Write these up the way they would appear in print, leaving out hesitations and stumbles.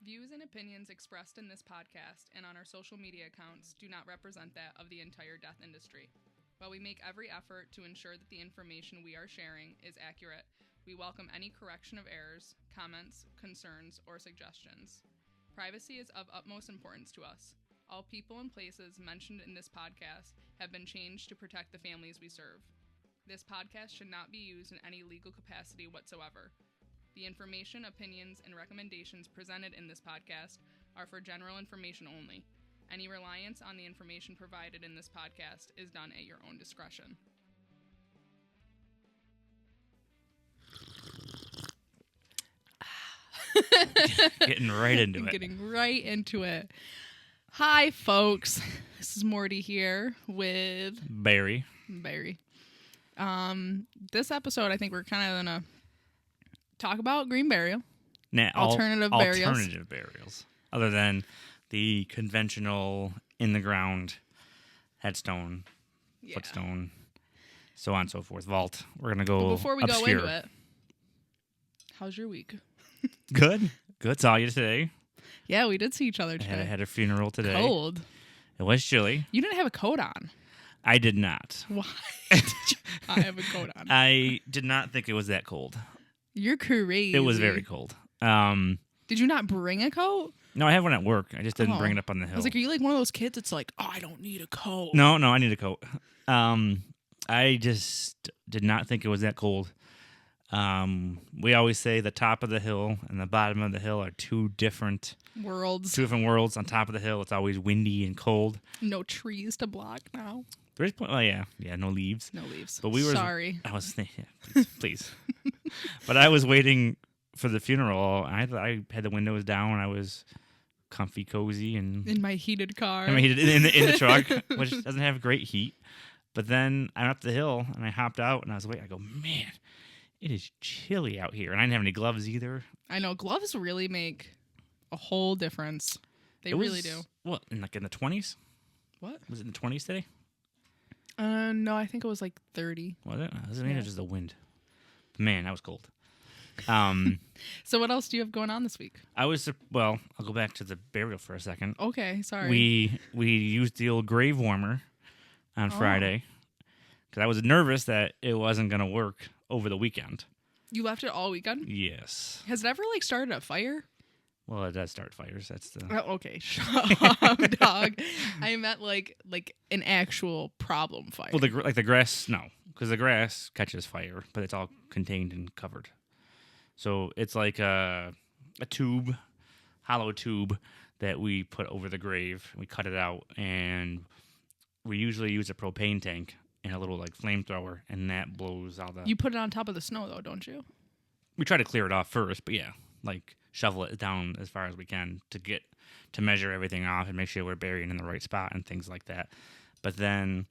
Views and opinions expressed in this podcast and on our social media accounts do not represent that of the entire death industry. While we make every effort to ensure that the information we are sharing is accurate, we welcome any correction of errors, comments, concerns, or suggestions. Privacy is of utmost importance to us. All people and places mentioned in this podcast have been changed to protect the families we serve. This podcast should not be used in any legal capacity whatsoever. The information, opinions, and recommendations presented in this podcast are for general information only. Any reliance on the information provided in this podcast is done at your own discretion. Getting right into it. Getting right into it. Hi, folks. This is Morty here with Barry. This episode, I think we're kind of gonna talk about green burial. Alternative burials. burials. Other than the conventional in the ground headstone, footstone, so on and so forth. Vault. We're gonna go. But before we obscure. go into it, how's your week? Good. Saw you today. Yeah, we did see each other I today. had a funeral today. Cold. It was chilly. You didn't have a coat on. I did not. Why did you not have a coat on? I did not think it was that cold. You're crazy. It was very cold. Did you not bring a coat? No, I have one at work. I just didn't bring it up on the hill. I was like, are you like one of those kids that's like, oh, I don't need a coat? No, I need a coat. I just did not think it was that cold. We always say the top of the hill and the bottom of the hill are two different worlds. On top of the hill, it's always windy and cold. No trees to block now. There's, no leaves. No leaves. But we were. Sorry. I was, please. But I was waiting for the funeral. I had the windows down. I was comfy, cozy, and in my heated car. in the truck, which doesn't have great heat. But then I'm up the hill and I hopped out and I was waiting. I go, man, it is chilly out here, and I didn't have any gloves either. I know gloves really make a whole difference. They really do. What, in the 20s? What Was it in the 20s today? No, I think it was like 30. Was it? Maybe it was just the wind. Man, that was cold. So what else do you have going on this week? I'll go back to the burial for a second. Okay, sorry. We used the old grave warmer on Friday because I was nervous that it wasn't going to work over the weekend. You left it all weekend? Yes. Has it ever started a fire? Well, it does start fires. That's the. Oh, okay, shut up, dog. I meant like an actual problem fire. Well, the grass, no, because the grass catches fire, but it's all contained and covered. So it's like a tube, hollow tube that we put over the grave. We cut it out, and we usually use a propane tank and a little flamethrower, and that blows all the. You put it on top of the snow, though, don't you? We try to clear it off first, but yeah, shovel it down as far as we can to measure everything off and make sure we're burying in the right spot and things like that. But then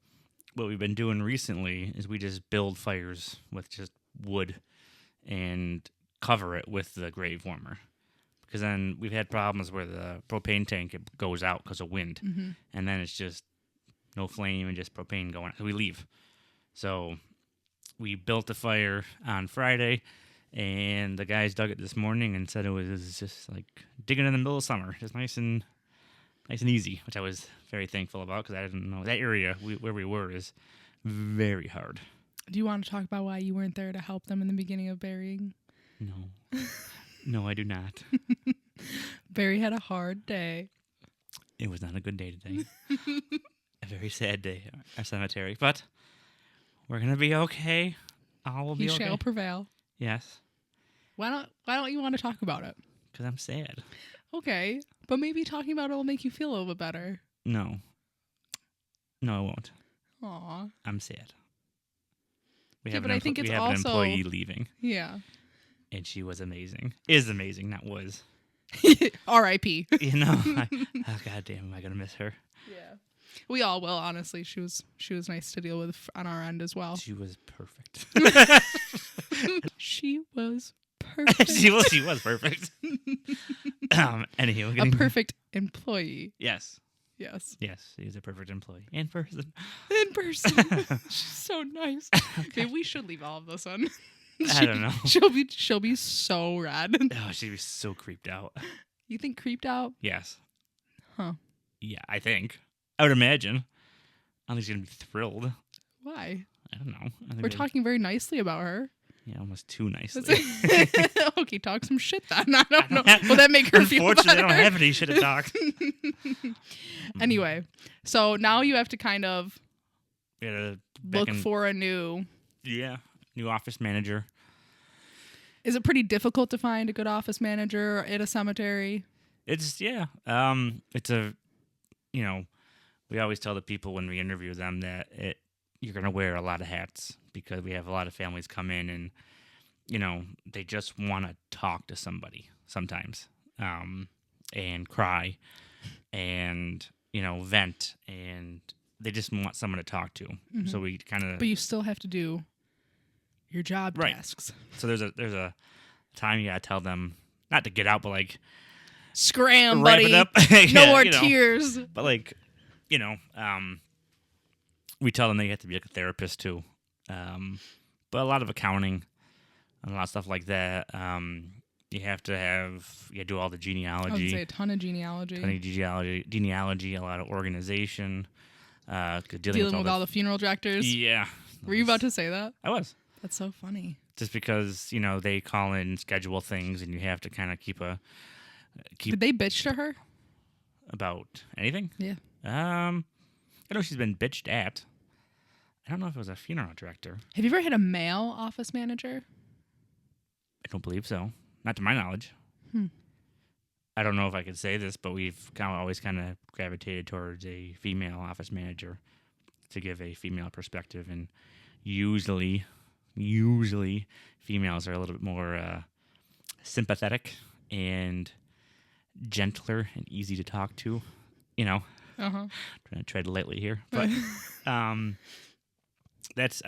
what we've been doing recently is we just build fires with just wood and cover it with the grave warmer. Because then we've had problems where the propane tank goes out because of wind. Mm-hmm. And then it's just no flame and just propane going out. So we leave. So we built the fire on Friday. And the guys dug it this morning and said it was just digging in the middle of summer, just nice and easy, which I was very thankful about because I didn't know that area where we were is very hard. Do you want to talk about why you weren't there to help them in the beginning of burying? No, I do not. Barry had a hard day. It was not a good day today. A very sad day at our cemetery, but we're gonna be okay. All will be okay. He shall prevail. Yes. Why don't you want to talk about it? Because I'm sad. Okay, but maybe talking about it will make you feel a little bit better. No, it won't. Aw. I'm sad. But I think it's we have also an employee leaving. Yeah. And she was amazing. Is amazing, not was. R.I.P. God damn, am I gonna miss her? Yeah. We all will, honestly. She was nice to deal with on our end as well. She was perfect. She was perfect. she was perfect. Anywho, a perfect employee. Yes. Yes. Yes, she's a perfect employee. In person. She's so nice. Okay. Maybe we should leave all of this on. I don't know. She'll be so rad. Oh, she'd be so creeped out. You think creeped out? Yes. Huh. Yeah, I think. I would imagine. I think she's going to be thrilled. Why? I don't know. We're talking very nicely about her. Yeah, almost too nicely. Okay, talk some shit then. I don't know. Will that make her feel better? Unfortunately, I don't have any shit to talk. Anyway, so now you have to kind of look in, for a new... Yeah, new office manager. Is it pretty difficult to find a good office manager at a cemetery? It's we always tell the people when we interview them that you're going to wear a lot of hats because we have a lot of families come in and, they just want to talk to somebody sometimes, and cry and, vent, and they just want someone to talk to. Mm-hmm. So we kind of... But you still have to do your job tasks. So there's a time you got to tell them not to get out, but like... Scram, wrap buddy. It up. No more tears. But like, we tell them they have to be like a therapist too. But a lot of accounting and a lot of stuff like that. You have to do all the genealogy. I would say a ton of genealogy. A lot of organization. Dealing with all the funeral directors. Yeah. Were you about to say that? I was. That's so funny. Just because, they call in and schedule things and you have to kind of keep... Did they bitch to her? About anything? Yeah. I know she's been bitched at. I don't know if it was a funeral director. Have you ever had a male office manager? I don't believe so. Not to my knowledge. I don't know if I could say this, but we've always kind of gravitated towards a female office manager to give a female perspective. And usually females are a little bit more sympathetic and gentler and easy to talk to. Trying to tread lightly here, but I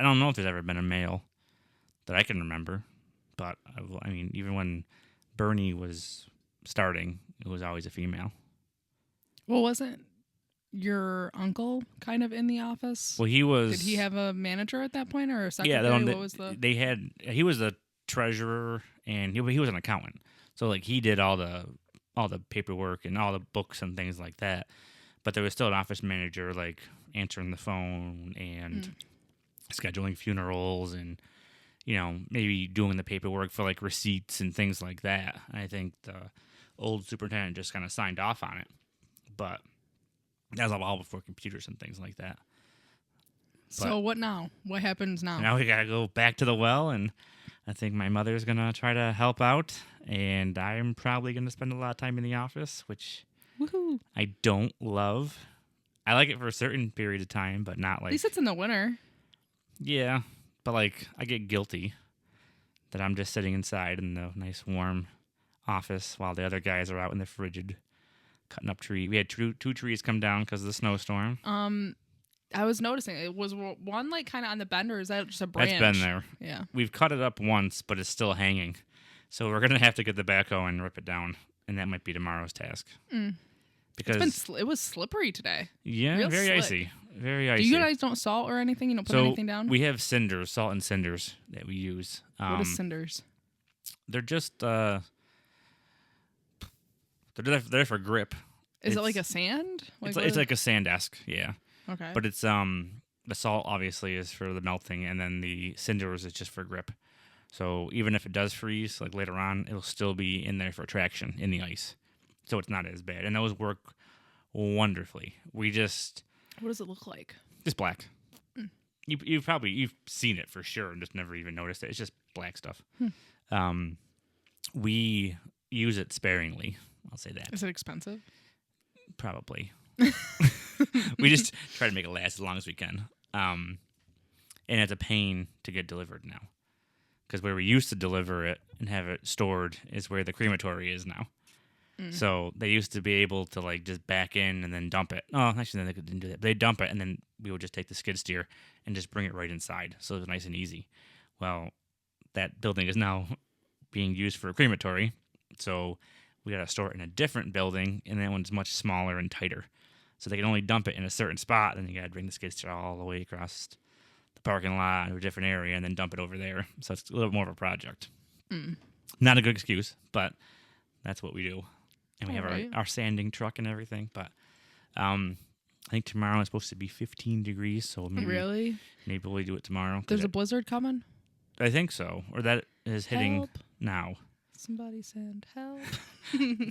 don't know if there's ever been a male that I can remember, but I mean, even when Bernie was starting, it was always a female. Well, wasn't your uncle kind of in the office? Well, he was. Did he have a manager at that point or a secretary? Yeah, what was the? He was the treasurer and he was an accountant, so like he did all the paperwork and all the books and things like that. But there was still an office manager, like answering the phone and scheduling funerals and, maybe doing the paperwork for like receipts and things like that. I think the old superintendent just kind of signed off on it. But that was all before computers and things like that. So what now? What happens now? Now we got to go back to the well, and I think my mother's going to try to help out, and I'm probably going to spend a lot of time in the office, which... Woohoo. I don't love. I like it for a certain period of time, but not like... At least it's in the winter. Yeah, but like I get guilty that I'm just sitting inside in the nice warm office while the other guys are out in the frigid cutting up trees. We had two trees come down because of the snowstorm. I was noticing it was one like kind of on the bend, or is that just a branch? That's been there. Yeah, we've cut it up once, but it's still hanging. So we're gonna have to get the backhoe and rip it down, and that might be tomorrow's task. Because it was slippery today. Yeah, real very slick. icy. Very icy. Do you guys don't salt or anything? You don't put anything down? We have cinders, salt and cinders that we use. What is cinders? They're just they're there for grip. Is it like a sand? It's like a sand-esque, yeah. Okay. But it's the salt obviously is for the melting, and then the cinders is just for grip. So even if it does freeze, like later on, it'll still be in there for traction in the ice. So it's not as bad. And those work wonderfully. What does it look like? Just black. You've seen it for sure and just never even noticed it. It's just black stuff. We use it sparingly. I'll say that. Is it expensive? Probably. We just try to make it last as long as we can. And it's a pain to get delivered now. Because where we used to deliver it and have it stored is where the crematory is now. So they used to be able to like just back in and then dump it. Oh, actually, they didn't do that. They dump it, and then we would just take the skid steer and just bring it right inside. So it was nice and easy. Well, that building is now being used for a crematory. So we got to store it in a different building, and that one's much smaller and tighter. So they can only dump it in a certain spot, and then you got to bring the skid steer all the way across the parking lot to a different area and then dump it over there. So it's a little more of a project. Not a good excuse, but that's what we do. and we have Alright. our sanding truck and everything. But I think tomorrow is supposed to be 15 degrees, so Really? maybe we'll do it tomorrow. 'Cause There's a blizzard coming? I think so, or that is hitting Help. now. Somebody send help.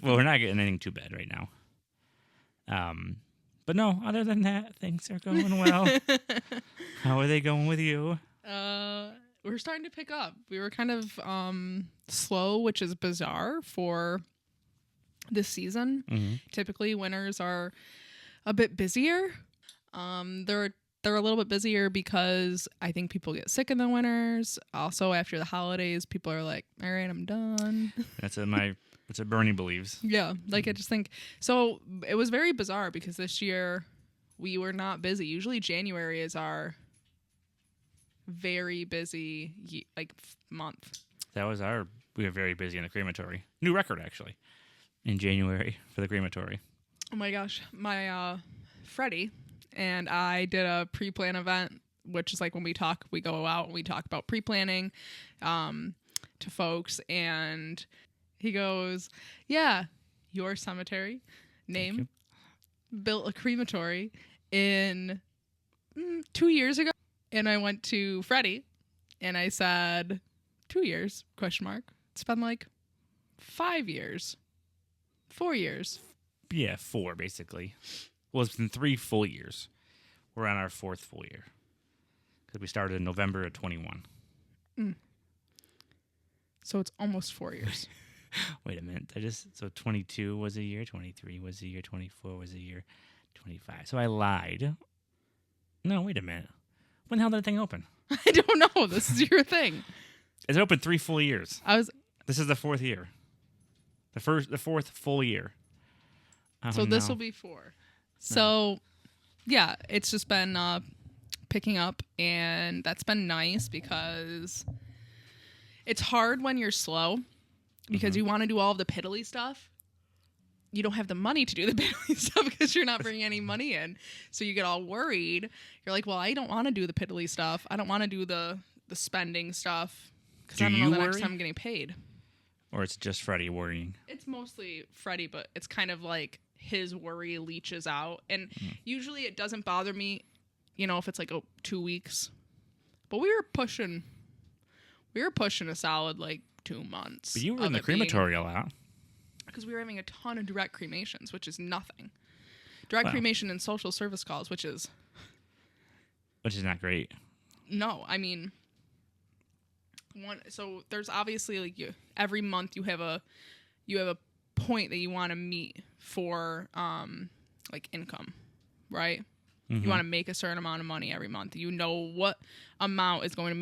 Well, we're not getting anything too bad right now. But no, other than that, things are going well. How are they going with you? We're starting to pick up. We were kind of slow, which is bizarre for this season. Mm-hmm. Typically, winters are a bit busier. They're a little bit busier because I think people get sick in the winters. Also, after the holidays, people are like, "All right, I'm done." That's what Bernie believes. Yeah, like I just think so. It was very bizarre because this year we were not busy. Usually, January is our very busy month. We were very busy in the crematory. New record, actually, in January for the crematory. Oh my gosh, my Freddie and I did a pre-plan event, which is like when we go out and we talk about pre-planning to folks, and he goes, "Yeah, your cemetery name built a crematory in 2 years ago." And I went to Freddie and I said, 2 years, ? It's been like 5 years, 4 years. Yeah, 4 basically. Well, it's been 3 full years. We're on our 4th full year because we started in November of 21. So it's almost 4 years. Wait a minute. So 22 was a year, 23 was a year, 24 was a year, 25. So I lied. No, wait a minute. When the hell did that thing open? I don't know. This is your thing. It's open 3 full years. This is the 4th year. The 4th full year. So this will be 4. So, yeah, it's just been picking up, and that's been nice because it's hard when you're slow because you want to do all of the piddly stuff. You don't have the money to do the piddly stuff because you're not bringing any money in. So you get all worried. You're like, well, I don't want to do the piddly stuff. I don't want to do the spending stuff because I don't know the next time I'm getting paid. Or it's just Freddie worrying? It's mostly Freddie, but it's kind of like his worry leaches out. And usually it doesn't bother me, if it's like 2 weeks. But we were pushing a solid 2 months. But you were in the crematory a lot. Because we were having a ton of direct cremations, which is nothing. Direct cremation and social service calls, which is not great. No, I mean, so there's obviously every month you have a point that you want to meet for income, right? Mm-hmm. You want to make a certain amount of money every month. You know what amount is going to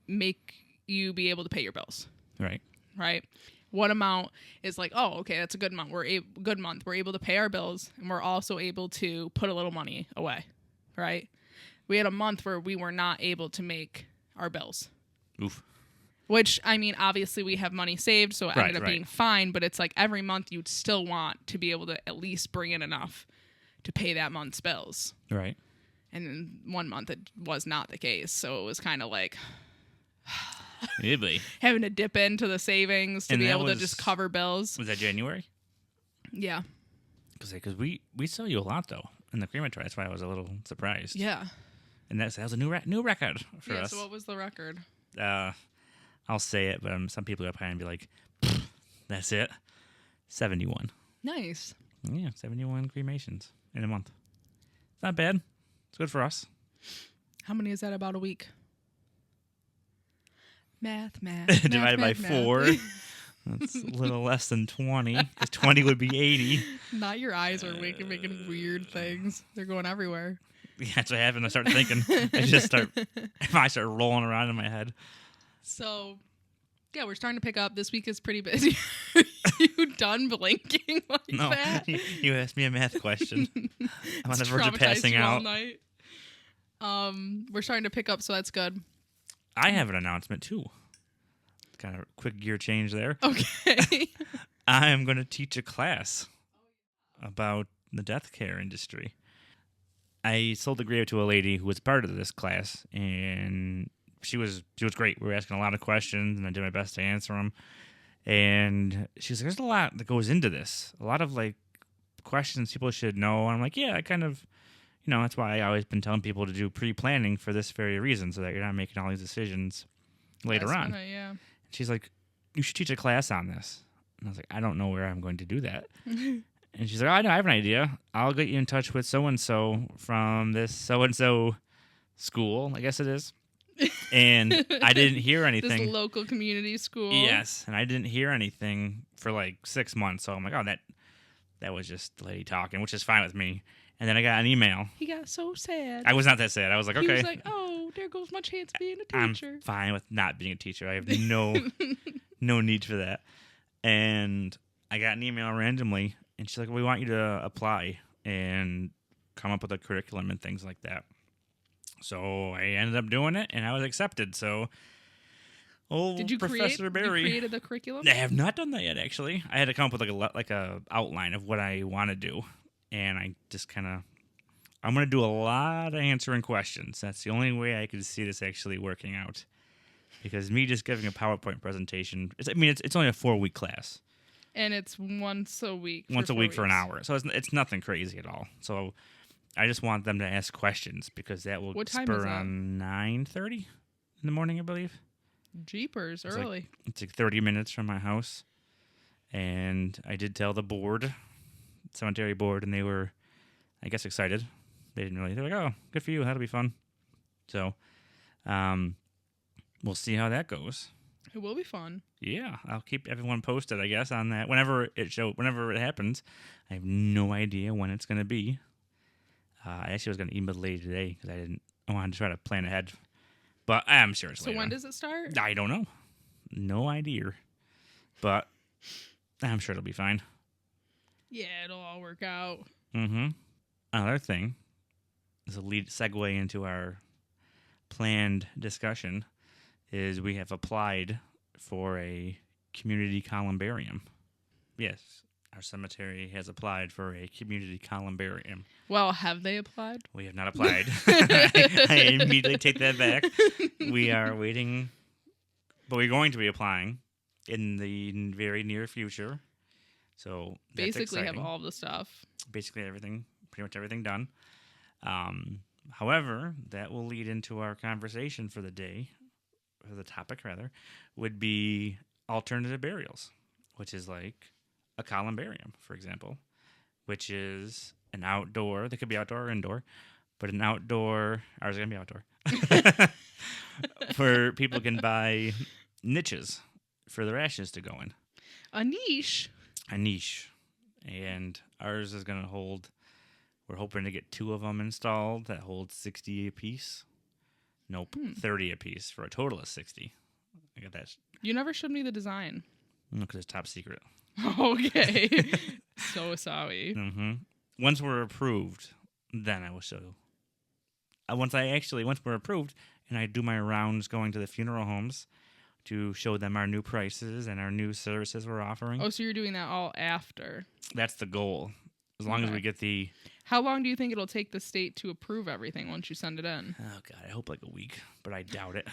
make you be able to pay your bills. Right. What amount is okay, that's a good month. Good month. We're able to pay our bills, and we're also able to put a little money away, right? We had a month where we were not able to make our bills. Oof. Which, I mean, obviously we have money saved, so it ended up being fine, but it's every month you'd still want to be able to at least bring in enough to pay that month's bills. Right. And then 1 month it was not the case, so it was kind of having to dip into the savings to be able to just cover bills. Was that January? Yeah. Because we saw you a lot, though, in the crematory. That's why I was a little surprised. Yeah. And that was a new record for us. So what was the record? I'll say it, but some people are probably going to be like, that's it. 71. Nice. Yeah, 71 cremations in a month. It's not bad. It's good for us. How many is that about a week? Math. Divided by 4. That's a little less than 20. Because 20 would be 80. Not your eyes are making weird things. They're going everywhere. Yeah, that's what happened. I start thinking. I start rolling around in my head. So, yeah, we're starting to pick up. This week is pretty busy. You done blinking that? No, you asked me a math question. I'm on the verge of passing out. All night. We're starting to pick up, so that's good. I have an announcement, too. Kind of a quick gear change there. Okay. I am going to teach a class about the death care industry. I sold the grave to a lady who was part of this class, and she was great. We were asking a lot of questions, and I did my best to answer them. And she's like, there's a lot that goes into this. A lot of like questions people should know. And I'm like, yeah, I kind of, that's why I always been telling people to do pre-planning for this very reason, so that you're not making all these decisions later on. Yeah. She's like, you should teach a class on this. And I was like, I don't know where I'm going to do that. And she's like, oh, I know, I have an idea. I'll get you in touch with so-and-so from this so-and-so school, I guess it is. And I didn't hear anything. This local community school. Yes, and I didn't hear anything for like 6 months. So I'm like, oh, that was just the lady talking, which is fine with me. And then I got an email. He got so sad. I was not that sad. I was like, okay. He was like, oh, there goes my chance of being a teacher. I'm fine with not being a teacher. I have no need for that. And I got an email randomly, and she's like, we want you to apply and come up with a curriculum and things like that. So I ended up doing it, and I was accepted. So, Did you Professor Barry. You created the curriculum? I have not done that yet, actually. I had to come up with like a outline of what I want to do, and I just I'm going to do a lot of answering questions. That's the only way I could see this actually working out. Because me just giving a PowerPoint presentation, it's only a 4-week class. And it's once a week. Once a week for an hour. So it's nothing crazy at all. So I just want them to ask questions, because that will spur on 9:30 in the morning, I believe. Jeepers, early. It's like 30 minutes from my house. And I did tell the board, cemetery board, and they were, I guess, excited. They're like, oh, good for you. That'll be fun. So, we'll see how that goes. It will be fun. Yeah, I'll keep everyone posted, I guess, on that. Whenever it happens. I have no idea when it's going to be. I actually was going to email the lady today, because I wanted to try to plan ahead. But I'm sure it's later. So when does it start? I don't know. No idea. But I'm sure it'll be fine. Yeah, it'll all work out. Mm-hmm. Another thing is a segue into our planned discussion is we have applied for a community columbarium. Yes, our cemetery has applied for a community columbarium. Well, have they applied? We have not applied. I immediately take that back. We are waiting, but we're going to be applying in the very near future. So that's basically exciting. Have all the stuff. Basically everything, pretty much everything done. However, that will lead into our conversation for the day, or the topic rather, would be alternative burials, which is like a columbarium, for example, which is an outdoor, they could be outdoor or indoor, but an outdoor, ours is going to be outdoor, where people can buy niches for their ashes to go in. A niche? A niche. And ours is going to hold, we're hoping to get 2 of them installed that hold 60 apiece. Nope, 30 apiece for a total of 60. I got that. You never showed me the design. No, because it's top secret. Okay. So sorry. Mm-hmm. Once we're approved, then I will show you. Once we're approved, and I do my rounds going to the funeral homes to show them our new prices and our new services we're offering. Oh, so you're doing that all after? That's the goal. As long as we get the... How long do you think it'll take the state to approve everything once you send it in? Oh, God, I hope like a week, but I doubt it.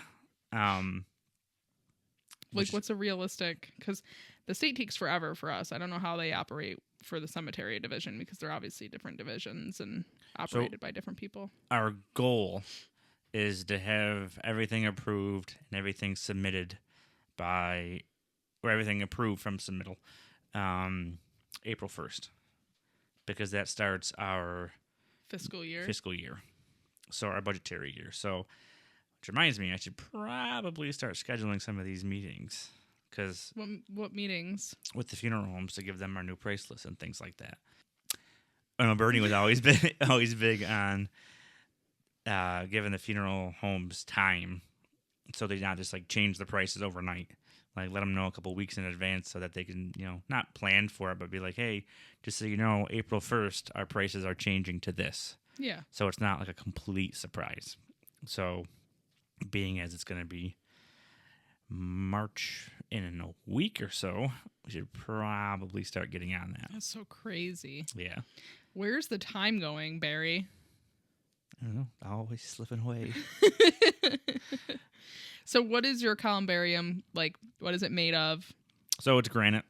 What's a realistic... Because the state takes forever for us. I don't know how they operate for the cemetery division, because they're obviously different divisions and operated by different people. Our goal is to have everything approved and everything submitted or everything approved from submittal April 1st. Because that starts our fiscal year. So our budgetary year. So, which reminds me, I should probably start scheduling some of these meetings. Cause what meetings? With the funeral homes, to give them our new price list and things like that. I know Bernie was always big on giving the funeral homes time, so they not just like change the prices overnight. Like, let them know a couple weeks in advance so that they can, not plan for it, but be like, hey, just so you know, April 1st, our prices are changing to this. Yeah. So it's not like a complete surprise. So, being as it's going to be March in a week or so, we should probably start getting on that. That's so crazy. Yeah. Where's the time going, Barry? I don't know. Always slipping away. So what is your columbarium like? What is it made of? So it's granite.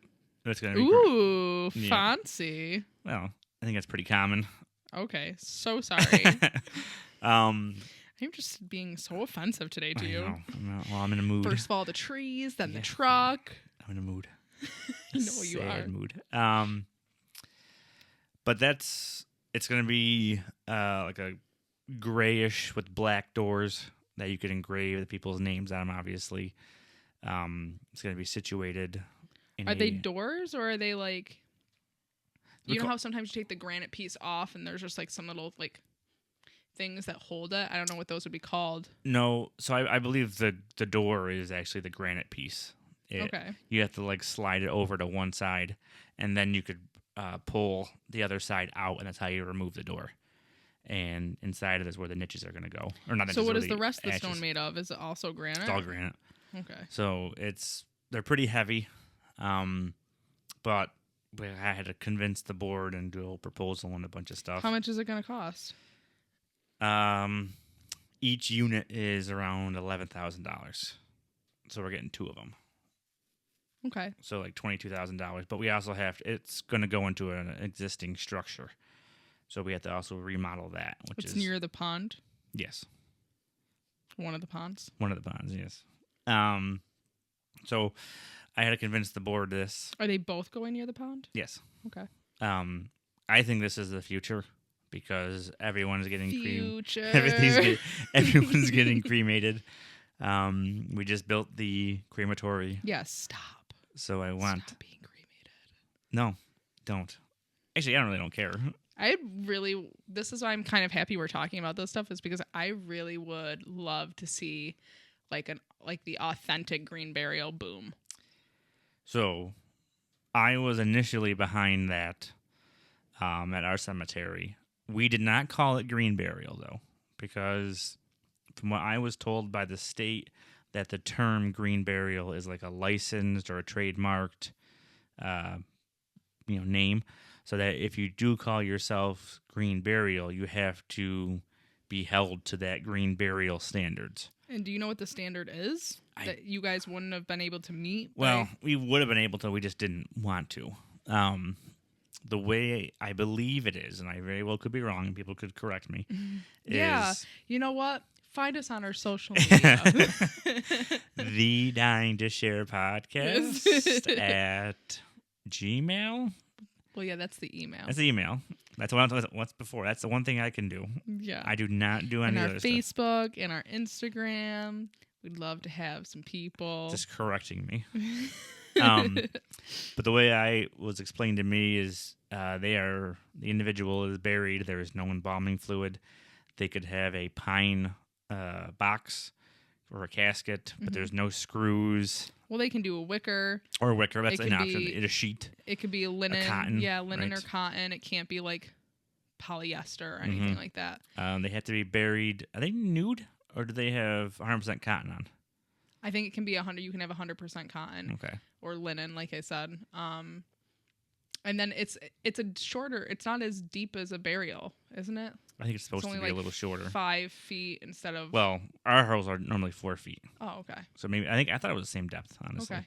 It's gonna be Ooh, Yeah. fancy. Well, I think that's pretty common. Okay, so sorry. um, I'm just being so offensive today to I you. know. Well, I'm in a mood. First of all, the trees, then the Yeah. truck. I'm in a mood. I know you are. Sad mood. But it's gonna be like a grayish with black doors that you could engrave the people's names on them. Obviously, it's gonna be situated. Are they doors or are they like? You know how sometimes you take the granite piece off and there's just like some little like things that hold it. I don't know what those would be called. No, so I believe the door is actually the granite piece. Okay. You have to like slide it over to one side, and then you could pull the other side out, and that's how you remove the door. And inside of it is where the niches are going to go, or not. So what is the rest of the stone made of? Is it also granite? It's all granite. Okay. So they're pretty heavy, but I had to convince the board and do a whole proposal and a bunch of stuff. How much is it going to cost? Each unit is around $11,000, so we're getting 2 of them. Okay. So like $22,000, but we also it's going to go into an existing structure, so we have to also remodel that. It's near the pond. Yes. One of the ponds. One of the ponds. Yes. So I had to convince the board this. Are they both going near the pond? Yes. Okay. I think this is the future because everyone's getting everyone's getting cremated. We just built the crematory. Yes. Stop. So Stop being cremated. No, don't. Actually, I really don't care. This is why I'm kind of happy we're talking about this stuff, is because I really would love to see like the authentic green burial boom. So I was initially behind that at our cemetery. We did not call it green burial, though, because from what I was told by the state, that the term green burial is like a licensed or a trademarked name, so that if you do call yourself green burial, you have to be held to that green burial standards. And do you know what the standard is that you guys wouldn't have been able to meet? Well, we would have been able to. We just didn't want to. The way I believe it is, and I very well could be wrong, and people could correct me. Yeah. You know what? Find us on our social media. The Dying to Share podcast at Gmail. Well, yeah, that's the email. That's the email. That's what's before. That's the one thing I can do. Yeah. I do not do any other stuff. And our Facebook and our Instagram. We'd love to have some people. Just correcting me. But the way I was explained to me is the individual is buried. There is no embalming fluid. They could have a pine box or a casket, but there's no screws. Well, they can do a wicker. Or a wicker. That's an option. A sheet. It could be a linen. Cotton. Yeah, linen right. or cotton. It can't be like polyester or anything like that. They have to be buried. Are they nude, or do they have 100% cotton on? I think it can be 100. You can have 100% cotton. Okay. Or linen, like I said. And then it's a shorter. It's not as deep as a burial, isn't it? I think it's supposed to be like a little shorter. 5 feet instead of. Well, our holes are normally 4 feet. Oh, okay. So maybe I thought it was the same depth, honestly. Okay.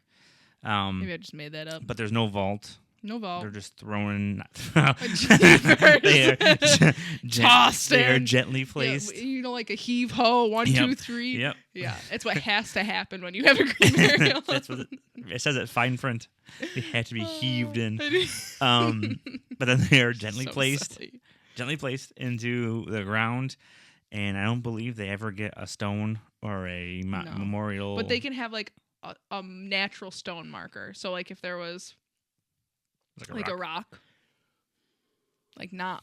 Maybe I just made that up. But there's no vault. No vault. They're just throwing. They are gently placed. Yeah, like a heave ho. 1, 2, 3. Yep. Yeah, it's what has to happen when you have a green burial. That's what it says. At fine print, they had to be heaved in. But then they are gently placed. Silly. Gently placed into the ground, and I don't believe they ever get a stone or a memorial. But they can have like a natural stone marker. So like if there was like a rock, like not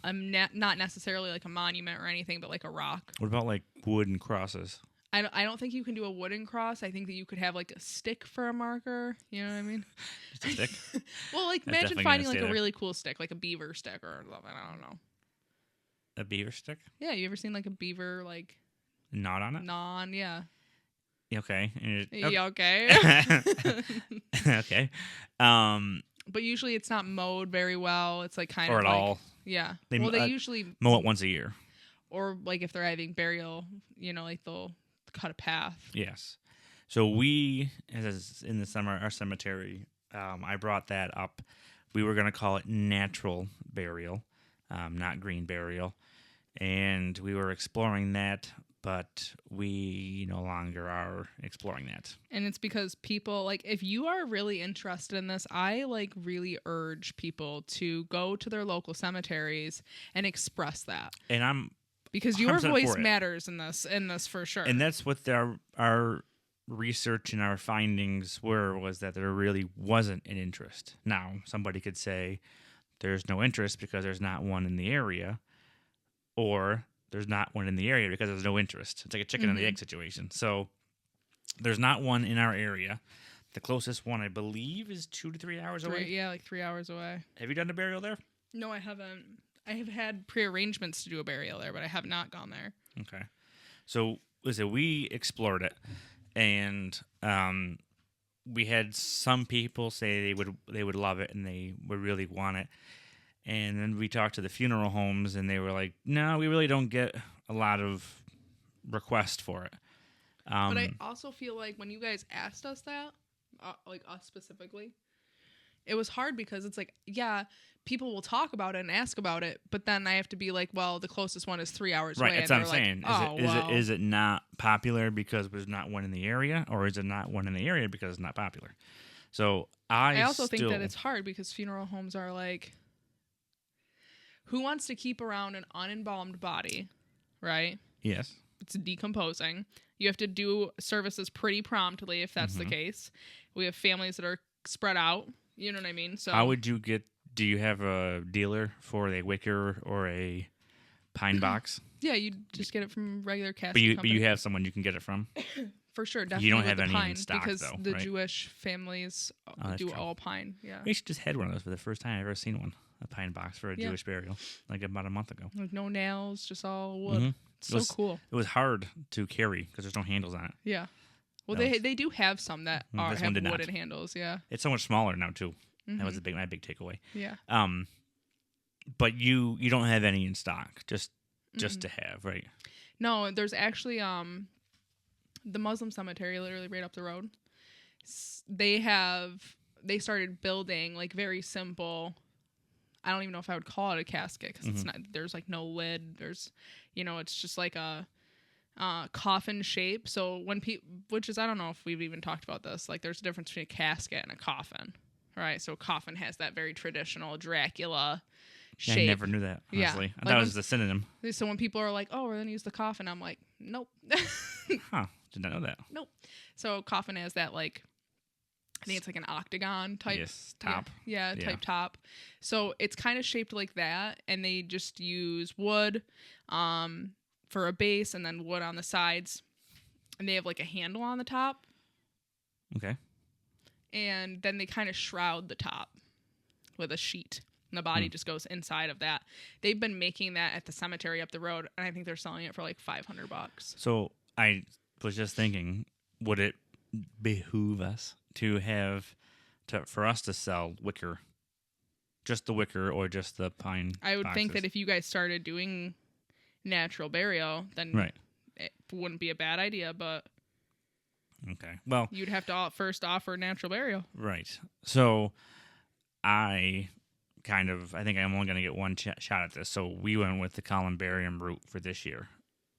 necessarily like a monument or anything, but like a rock. What about like wooden crosses? I don't think you can do a wooden cross. I think that you could have like a stick for a marker. You know what I mean? Just a stick? Well, like imagine finding like a really cool stick, like a beaver stick or something. I don't know. A beaver stick? Yeah, you ever seen like a beaver like knot on it? Yeah. Okay. Okay. Okay. But usually it's not mowed very well. It's like kind or of at like, all. Yeah. They usually mow it once a year. Or like if they're having burial, like they'll cut a path. Yes. So we, as in the summer, our cemetery, I brought that up. We were going to call it natural burial, not green burial. And we were exploring that, but we no longer are exploring that. And it's because people, like, if you are really interested in this, I, like, really urge people to go to their local cemeteries and express that. And because your voice matters in this for sure. And that's what our research and our findings was that there really wasn't an interest. Now, somebody could say there's no interest because there's not one in the area, or there's not one in the area because there's no interest. It's like a chicken and the egg situation. So there's not one in our area. The closest one, I believe, is 2 to 3 hours away. Yeah, like 3 hours away. Have you done a burial there? No, I haven't. I have had pre-arrangements to do a burial there, but I have not gone there. Okay. So, listen, we explored it, and we had some people say they would love it and they would really want it. And then we talked to the funeral homes, and they were like, no, we really don't get a lot of requests for it. But I also feel like when you guys asked us that, like us specifically, it was hard because it's like, yeah, people will talk about it and ask about it, but then I have to be like, well, the closest one is 3 hours away. Right, that's what I'm saying. Like, is it not popular because there's not one in the area, or is it not one in the area because it's not popular? So I also think that it's hard because funeral homes are like, who wants to keep around an unembalmed body, right? Yes. It's decomposing. You have to do services pretty promptly if that's the case. We have families that are spread out. You know what I mean? So how would you do you have a dealer for a wicker or a pine box? Yeah, you just get it from regular casket but you have someone you can get it from? For sure, definitely. You don't have any pine in stock, because though, the right? Jewish families do all pine. Yeah, we just had one of those for the first time I've ever seen one. A pine box for a Jewish burial, like about a month ago. Like no nails, just all wood. It's so cool. It was hard to carry because there's no handles on it. Yeah. Well, they do have some that have wooden handles. Yeah. It's so much smaller now too. That was my big takeaway. Yeah. But you don't have any in stock, just to have, right? No, there's actually the Muslim cemetery literally right up the road. They started building like very simple. I don't even know if I would call it a casket because it's not. There's like no lid. There's, it's just like a coffin shape. So which is, I don't know if we've even talked about this. Like there's a difference between a casket and a coffin, right? So a coffin has that very traditional Dracula shape. I never knew that, honestly. Yeah. I thought it was the synonym. So when people are like, oh, we're going to use the coffin, I'm like, nope. Huh. Did not know that. Nope. So coffin has that like, I think it's like an octagon type top. Yeah, type top. So it's kind of shaped like that, and they just use wood for a base and then wood on the sides. And they have like a handle on the top. Okay. And then they kind of shroud the top with a sheet. And the body just goes inside of that. They've been making that at the cemetery up the road, and I think they're selling it for like $500. So I was just thinking, would it behoove us for us to sell wicker, just the wicker or just the pine I would boxes? think that if you guys started doing natural burial, then it wouldn't be a bad idea, but okay, well, you'd have to first offer natural burial. Right. So I think I'm only going to get one shot at this. So we went with the columbarium route for this year.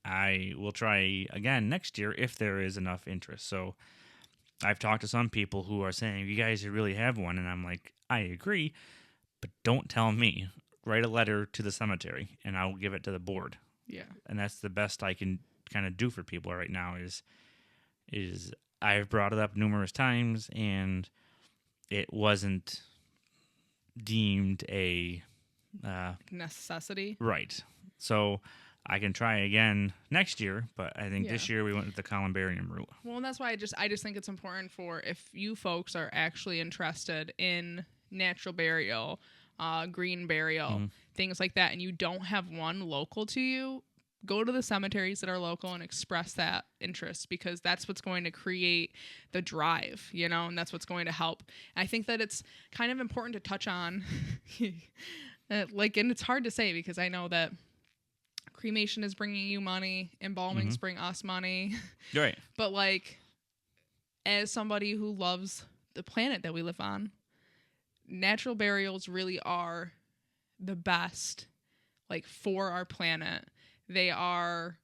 I will try again next year if there is enough interest. So I've talked to some people who are saying, you guys really have one. And I'm like, I agree, but don't tell me. Write a letter to the cemetery, and I'll give it to the board. Yeah. And that's the best I can kind of do for people right now is I've brought it up numerous times, and it wasn't deemed a necessity. Right. So I can try again next year, but I think this year we went with the columbarium route. Well, and that's why I just think it's important for if you folks are actually interested in natural burial, green burial, things like that, and you don't have one local to you, go to the cemeteries that are local and express that interest, because that's what's going to create the drive, and that's what's going to help. And I think that it's kind of important to touch on, and it's hard to say because I know that cremation is bringing you money, embalmings bring us money. Right. But as somebody who loves the planet that we live on, natural burials really are the best, like, for our planet. They are,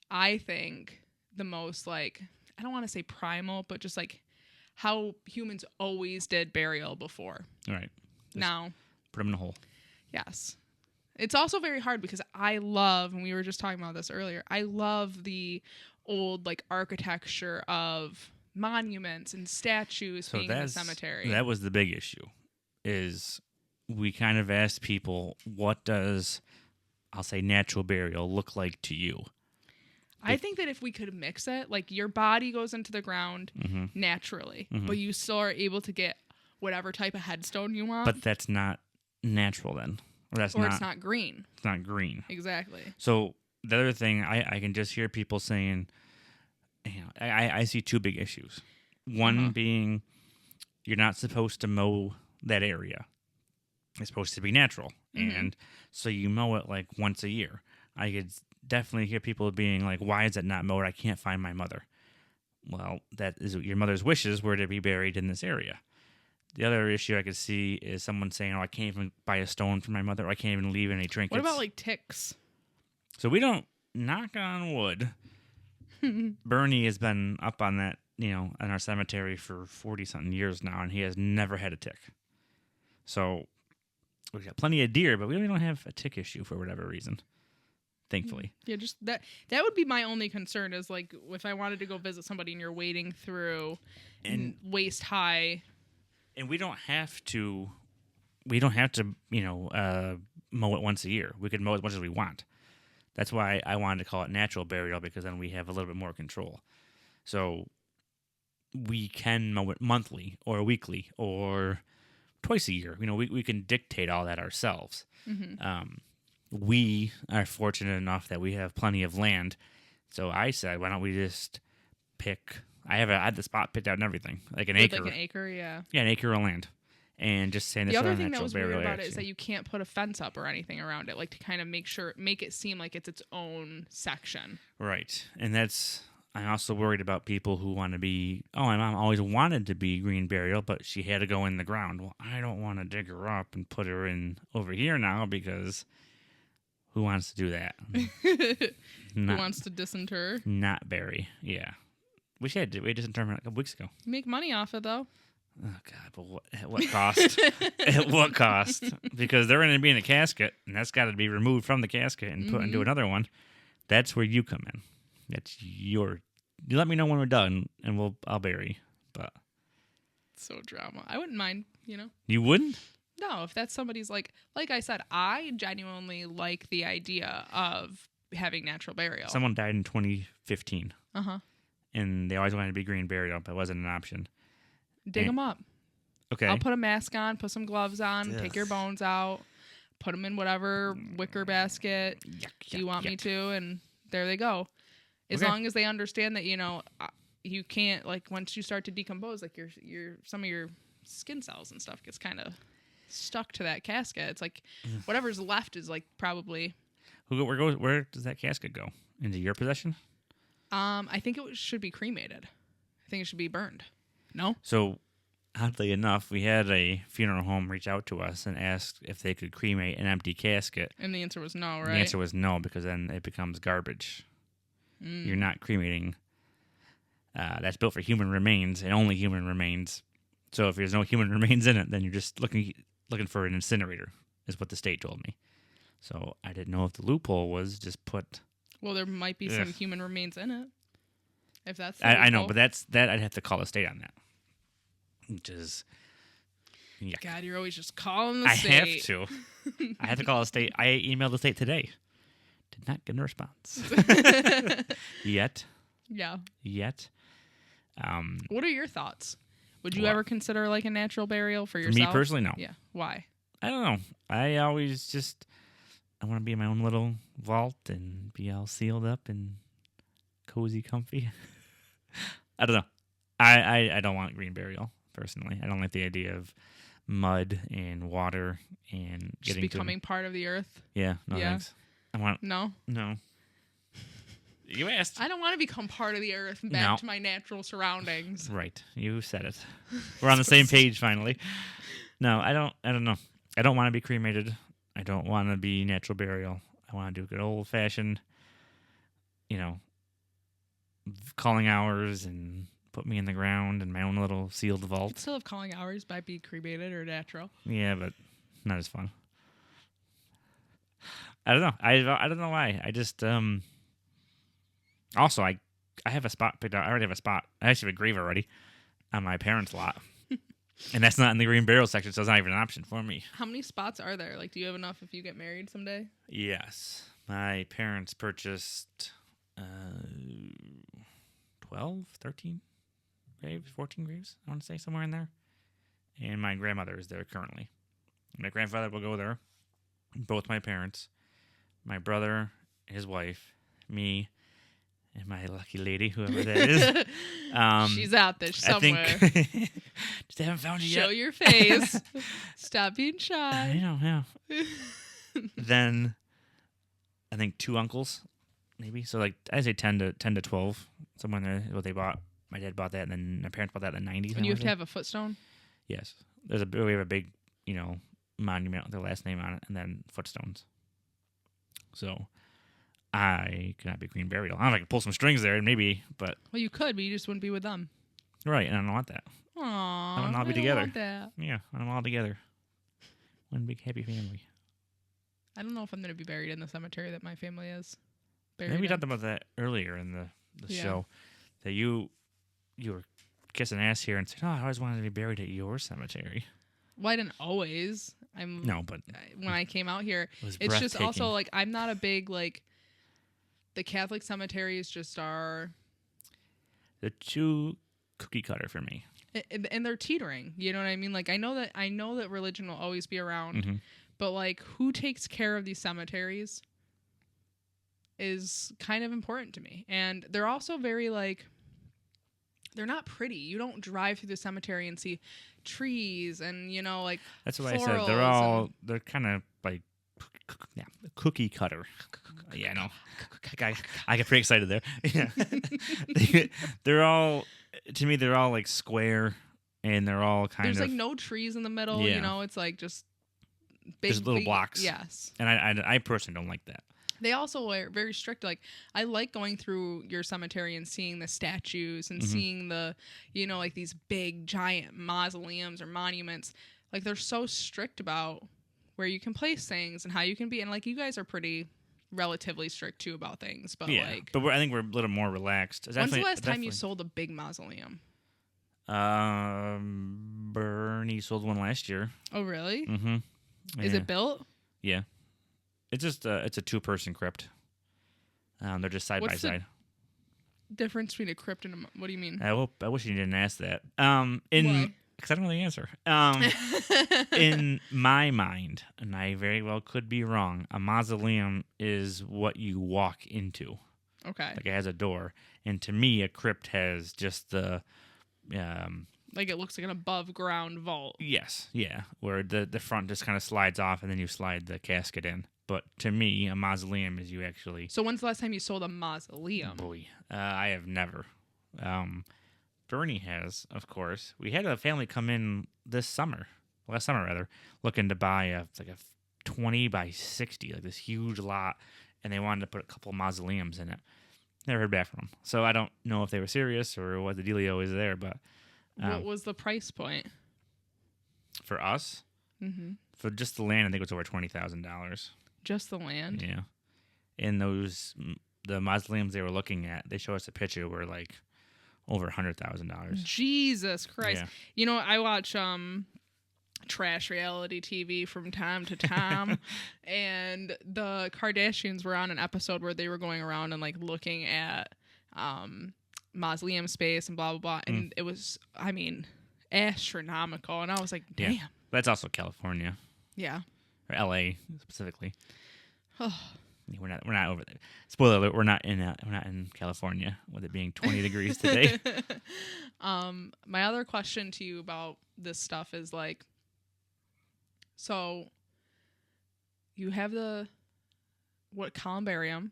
I think, the most, like, I don't want to say primal, but just like how humans always did burial before. Right. Just now, put them in a hole. Yes. It's also very hard because I love, and we were just talking about this earlier, I love the old, like, architecture of monuments and statues being in the cemetery. That was the big issue, is we kind of asked people, what does, I'll say, natural burial look like to you? I think that if we could mix it, like, your body goes into the ground naturally, but you still are able to get whatever type of headstone you want. But that's not natural then. Or it's not green. It's not green. Exactly. So the other thing, I can just hear people saying, you know, I see two big issues. One being, you're not supposed to mow that area. It's supposed to be natural. And so you mow it like once a year. I could definitely hear people being like, why is it not mowed? I can't find my mother. Well, that is your mother's wishes were to be buried in this area. The other issue I could see is someone saying, oh, I can't even buy a stone for my mother. Or I can't even leave any trinkets. What about, like, ticks? So we don't, knock on wood. Bernie has been up on that, you know, in our cemetery for 40-something years now, and he has never had a tick. So we got plenty of deer, but we don't have a tick issue for whatever reason. Thankfully. Yeah, just that would be my only concern is, like, if I wanted to go visit somebody and you're wading through waist high. And we don't have to, you know, mow it once a year. We could mow as much as we want. That's why I wanted to call it natural burial, because then we have a little bit more control. So we can mow it monthly or weekly or twice a year. You know, we can dictate all that ourselves. We are fortunate enough that we have plenty of land. So I said, why don't we just pick... I had the spot picked out and everything, like an acre. Like an acre, yeah. Yeah, an acre of land, and just saying this. The is other our thing that natural was burial weird about area. it is that you can't put a fence up or anything around it, like, to kind of make it seem like it's its own section. Right, and I'm also worried about people who want to be. Oh, my mom always wanted to be green burial, but she had to go in the ground. Well, I don't want to dig her up and put her in over here now, because who wants to do that? Who wants to disinter? Not bury, yeah. We disinterment a couple weeks ago. You make money off it, though. Oh, God, but at what cost? At what cost? Because they're going to be in a casket, and that's got to be removed from the casket and put into another one. That's where you come in. That's you let me know when we're done, and I'll bury. But so drama. I wouldn't mind, you know. You wouldn't? No, if that's somebody's like I said, I genuinely like the idea of having natural burial. Someone died in 2015. And they always wanted to be green burial, but it wasn't an option. Dig them up. Okay. I'll put a mask on, put some gloves on, take your bones out, put them in whatever wicker basket you want me to, and there they go. As long as they understand that, you know, you can't, like, once you start to decompose, like, your some of your skin cells and stuff gets kind of stuck to that casket. It's like whatever's left is, like, probably. Where does that casket go? Into your possession? I think it should be cremated. I think it should be burned. No? So, oddly enough, we had a funeral home reach out to us and ask if they could cremate an empty casket. And the answer was no, right? The answer was no, because then it becomes garbage. You're not cremating. That's built for human remains and only human remains. So if there's no human remains in it, then you're just looking for an incinerator, is what the state told me. So I didn't know if the loophole was just put... Well, there might be some human remains in it. If that's I know, but that I'd have to call the state on that. Which is... Yeah. God, you're always just calling the state. I have to. I have to call the state. I emailed the state today. Did not get a response. Yet. Yeah. Yet. What are your thoughts? Would you ever consider, like, a natural burial for yourself? For me personally, no. Yeah. Why? I don't know. I always just... I want to be in my own little vault and be all sealed up and cozy, comfy. I don't know. I don't want green burial, personally. I don't like the idea of mud and water and just becoming part of the earth. Yeah, no thanks. No. You asked. I don't want to become part of the earth and back to my natural surroundings. Right. You said it. We're on the same page finally. No, I don't know. I don't want to be cremated. I don't want to be natural burial. I want to do good old fashioned, calling hours and put me in the ground in my own little sealed vault. You'd still have calling hours by be cremated or natural. Yeah, but not as fun. I don't know. I don't know why. I just Also, I have a spot picked out. I already have a spot. I actually have a grave already on my parents' lot. And that's not in the green burial section, so it's not even an option for me. How many spots are there? Like, do you have enough if you get married someday? Yes. My parents purchased 12, 13 graves, 14 graves, I want to say, somewhere in there. And my grandmother is there currently. My grandfather will go there. Both my parents, my brother, his wife, me, and my lucky lady, whoever that is. She's out there somewhere. I think just haven't found you yet. Show your face. Stop being shy. I know, yeah. Then I think 2 uncles, maybe. So like I say 10 to 12, somewhere in there. What they bought. My dad bought that, and then my parents bought that in the 90s. And you have to have a footstone? Yes. We have a big, monument with their last name on it, and then footstones. So I could not be green burial. I don't know if I could pull some strings there, maybe, but... Well, you could, but you just wouldn't be with them. Right, and I don't want that. Aww, I want to all be together. Want that. Yeah, I want all together. One big happy family. I don't know if I'm going to be buried in the cemetery that my family is buried Maybe we in. talked about that earlier in the show, that you were kissing ass here and said, I always wanted to be buried at your cemetery. Well, I didn't always. No, but... When I came out here, it's just also, like, I'm not a big, like... The Catholic cemeteries just are... They're too cookie cutter for me. And they're teetering. You know what I mean? Like, I know that religion will always be around, Mm-hmm. but, like, who takes care of these cemeteries is kind of important to me. And they're also very, like... They're not pretty. You don't drive through the cemetery and see trees and, like, that's what I said. They're kind of like, cookie cutter. Yeah, I know. I get pretty excited there. Yeah. They're all, to me, they're all like square, and they're all There's like no trees in the middle. Yeah. It's like just big, just little blocks. Yes. And I personally don't like that. They also are very strict. Like, I like going through your cemetery and seeing the statues and seeing the, like these big, giant mausoleums or monuments. Like, they're so strict about where you can place things and how you can be. And, like, you guys are pretty relatively strict, too, about things. But, yeah, like... But I think we're a little more relaxed. When's the last time you sold a big mausoleum? Bernie sold one last year. Oh, really? Mm-hmm. Yeah. Is it built? Yeah. It's just it's a 2-person crypt. They're just side by side. Difference between a crypt and what do you mean? I wish you didn't ask that. Why? Because I don't know the answer. In my mind, and I very well could be wrong, a mausoleum is what you walk into. Okay. Like, it has a door, and to me, a crypt has just the like, it looks like an above ground vault. Yes, yeah, where the front just kind of slides off, and then you slide the casket in. But to me, a mausoleum is you actually... So when's the last time you sold a mausoleum? Boy, I have never. Bernie has, of course. We had a family come in last summer, looking to buy a 20 by 60, like this huge lot, and they wanted to put a couple mausoleums in it. Never heard back from them. So I don't know if they were serious or what the dealio is there, but... what was the price point? For us? Mm-hmm. For just the land, I think it was over $20,000. Just the land? Yeah. And the mausoleums they were looking at, they show us a picture were like over $100,000. Jesus Christ. Yeah. I watch trash reality TV from time to time, and the Kardashians were on an episode where they were going around and like looking at mausoleum space and blah, blah, blah. And it was, astronomical. And I was like, damn. Yeah. That's also California. Yeah. Or LA specifically. We're not over there. Spoiler alert, we're not in California with it being 20 degrees today. My other question to you about this stuff is like, so you have what columbarium?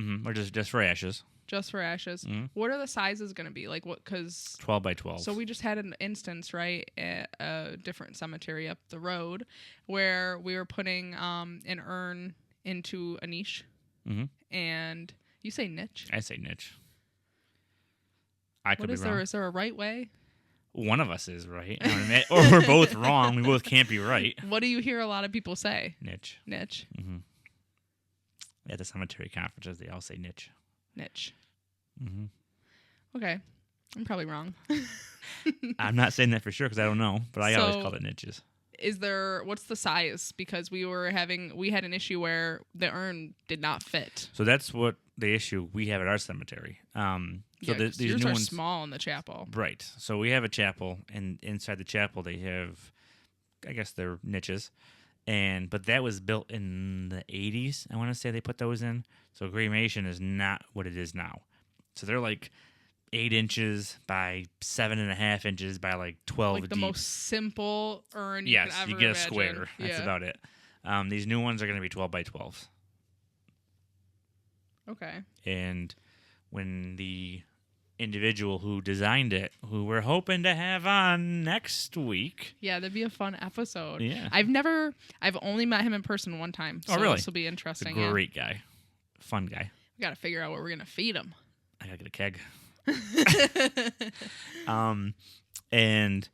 Mm-hmm. Or just for ashes. Just for ashes. Mm-hmm. What are the sizes going to be? Like what? Because 12 by 12. So we just had an instance, right, at a different cemetery up the road where we were putting an urn into a niche. Mm-hmm. And you say niche? I say niche. I could What be is wrong. there? Is there a right way? One of us is right. Or we're both wrong. We both can't be right. What do you hear a lot of people say? Niche. Niche. Mm-hmm. At the cemetery conferences, they all say niche. Niche. Mm-hmm. Okay. I'm probably wrong. I'm not saying that for sure because I don't know, but I always call it niches. What's the size? Because we had an issue where the urn did not fit. So that's what the issue we have at our cemetery. These yours new are ones, small in the chapel. right? So we have a chapel, and inside the chapel they have, I guess they're niches, but that was built in the 80s. I want to say they put those in. So cremation is not what it is now. So they're like 8 inches by 7.5 inches by like 12 like deep. The most simple urn you yes, could ever you get a imagine. square. That's about it. These new ones are going to be 12 by 12. Okay. And when the individual who designed it, who we're hoping to have on next week. Yeah, that'd be a fun episode. Yeah. I've only met him in person one time. So really? This will be interesting. He's a great guy. Fun guy. We got to figure out what we're going to feed him. I got to get a keg. And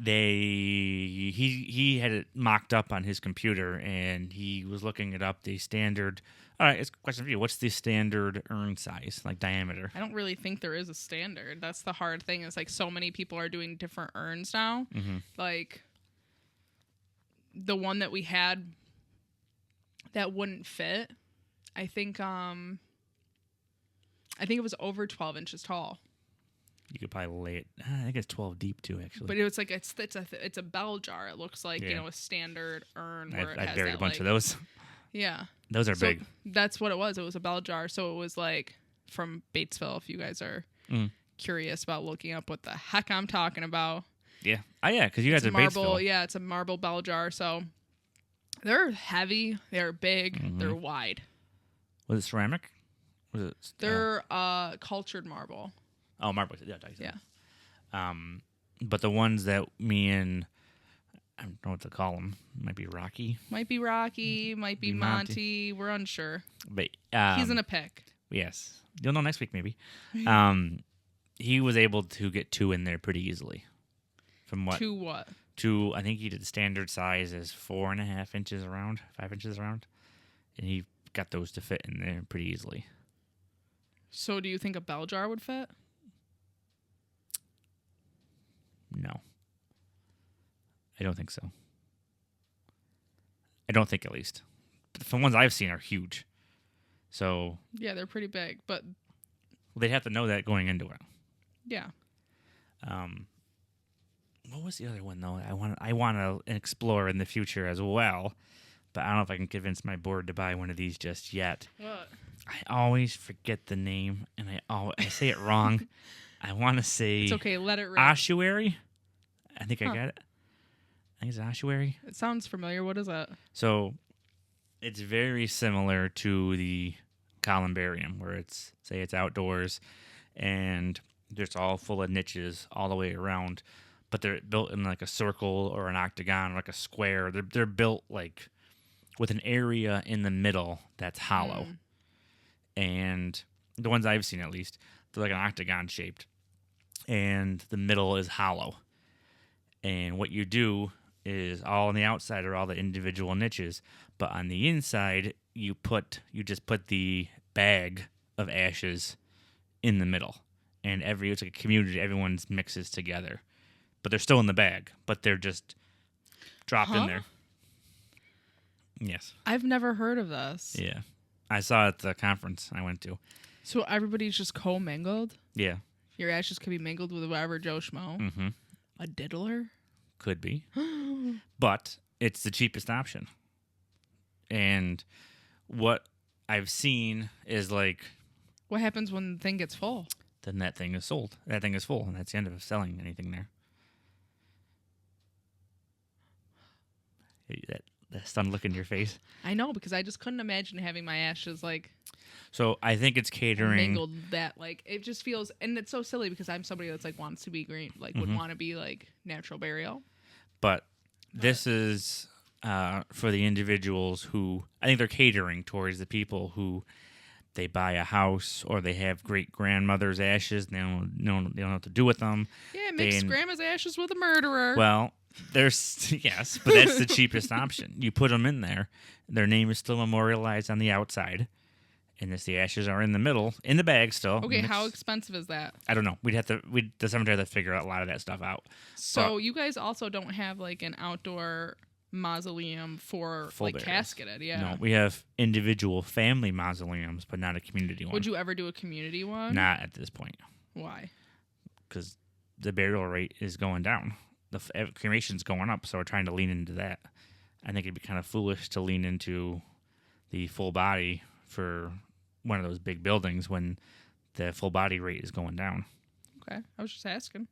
he had it mocked up on his computer, and he was looking it up. The standard. All right, it's a question for you. What's the standard urn size, like diameter? I don't really think there is a standard. That's the hard thing. Is like so many people are doing different urns now. Mm-hmm. Like the one that we had that wouldn't fit. I think it was over 12 inches tall. You could probably lay it. I think it's 12 deep too, actually. But it's like it's a bell jar. It looks like a standard urn. Where I've buried a bunch of those. Yeah, those are big. That's what it was. It was a bell jar. So it was like from Batesville. If you guys are curious about looking up what the heck I'm talking about. Yeah. Oh yeah, because you guys are marble. Batesville. Yeah, it's a marble bell jar. So they're heavy. They're big. Mm-hmm. They're wide. Was it ceramic? Was it? They're cultured marble. Oh, marble. Yeah. But the ones that me and I don't know what to call them. Might be Rocky. Might be Monty. We're unsure. But he's in a pick. Yes, you'll know next week maybe. He was able to get 2 in there pretty easily. From what? 2 what? 2. I think he did the standard size is 4.5 inches around, 5 inches around, and he got those to fit in there pretty easily. So, do you think a bell jar would fit? No. I don't think so. I don't think, at least. But the ones I've seen are huge. So yeah, they're pretty big, but they'd have to know that going into it. Yeah. What was the other one though? I want to explore in the future as well, but I don't know if I can convince my board to buy one of these just yet. What? I always forget the name, and I say it wrong. I want to say it's okay. Let it rip. Ossuary. I think I got it. I think it's ossuary. It sounds familiar. What is that? So, it's very similar to the columbarium, where it's outdoors, and it's all full of niches all the way around, but they're built in like a circle or an octagon or like a square. They're built like with an area in the middle that's hollow. And the ones I've seen, at least, they're like an octagon shaped, and the middle is hollow. And what you do is all on the outside are all the individual niches, but on the inside you just put the bag of ashes in the middle, and it's like a community. Everyone's mixes together, but they're still in the bag, but they're just dropped in there. Yes, I've never heard of this. Yeah, I saw it at the conference I went to. So everybody's just co-mingled? Yeah. Your ashes could be mingled with whatever Joe Schmo? Mm-hmm. A diddler? Could be. But it's the cheapest option. And what I've seen is like... What happens when the thing gets full? Then that thing is sold. That thing is full, and that's the end of selling anything there. the stunned look in your face. I know, because I just couldn't imagine having my ashes like So I think it's catering. mingled that like it just feels, and it's so silly because I'm somebody that's like wants to be green, like would want to be like natural burial. But this is for the individuals who I think they're catering towards the people who they buy a house or they have great grandmother's ashes and they don't know what to do with them. Yeah, mix grandma's ashes with a murderer. Well, there's yes, but that's the cheapest option. You put them in there. Their name is still memorialized on the outside. And the ashes are in the middle, in the bag still. Okay, how expensive is that? I don't know. The cemetery had to figure out a lot of that stuff out. So you guys also don't have like an outdoor mausoleum for like burials. Casketed, yeah? No, we have individual family mausoleums, but not a community one. Would you ever do a community one? Not at this point. Why? Because the burial rate is going down. The cremation's going up, so we're trying to lean into that. I think it'd be kind of foolish to lean into the full body for one of those big buildings when the full body rate is going down. Okay, I was just asking.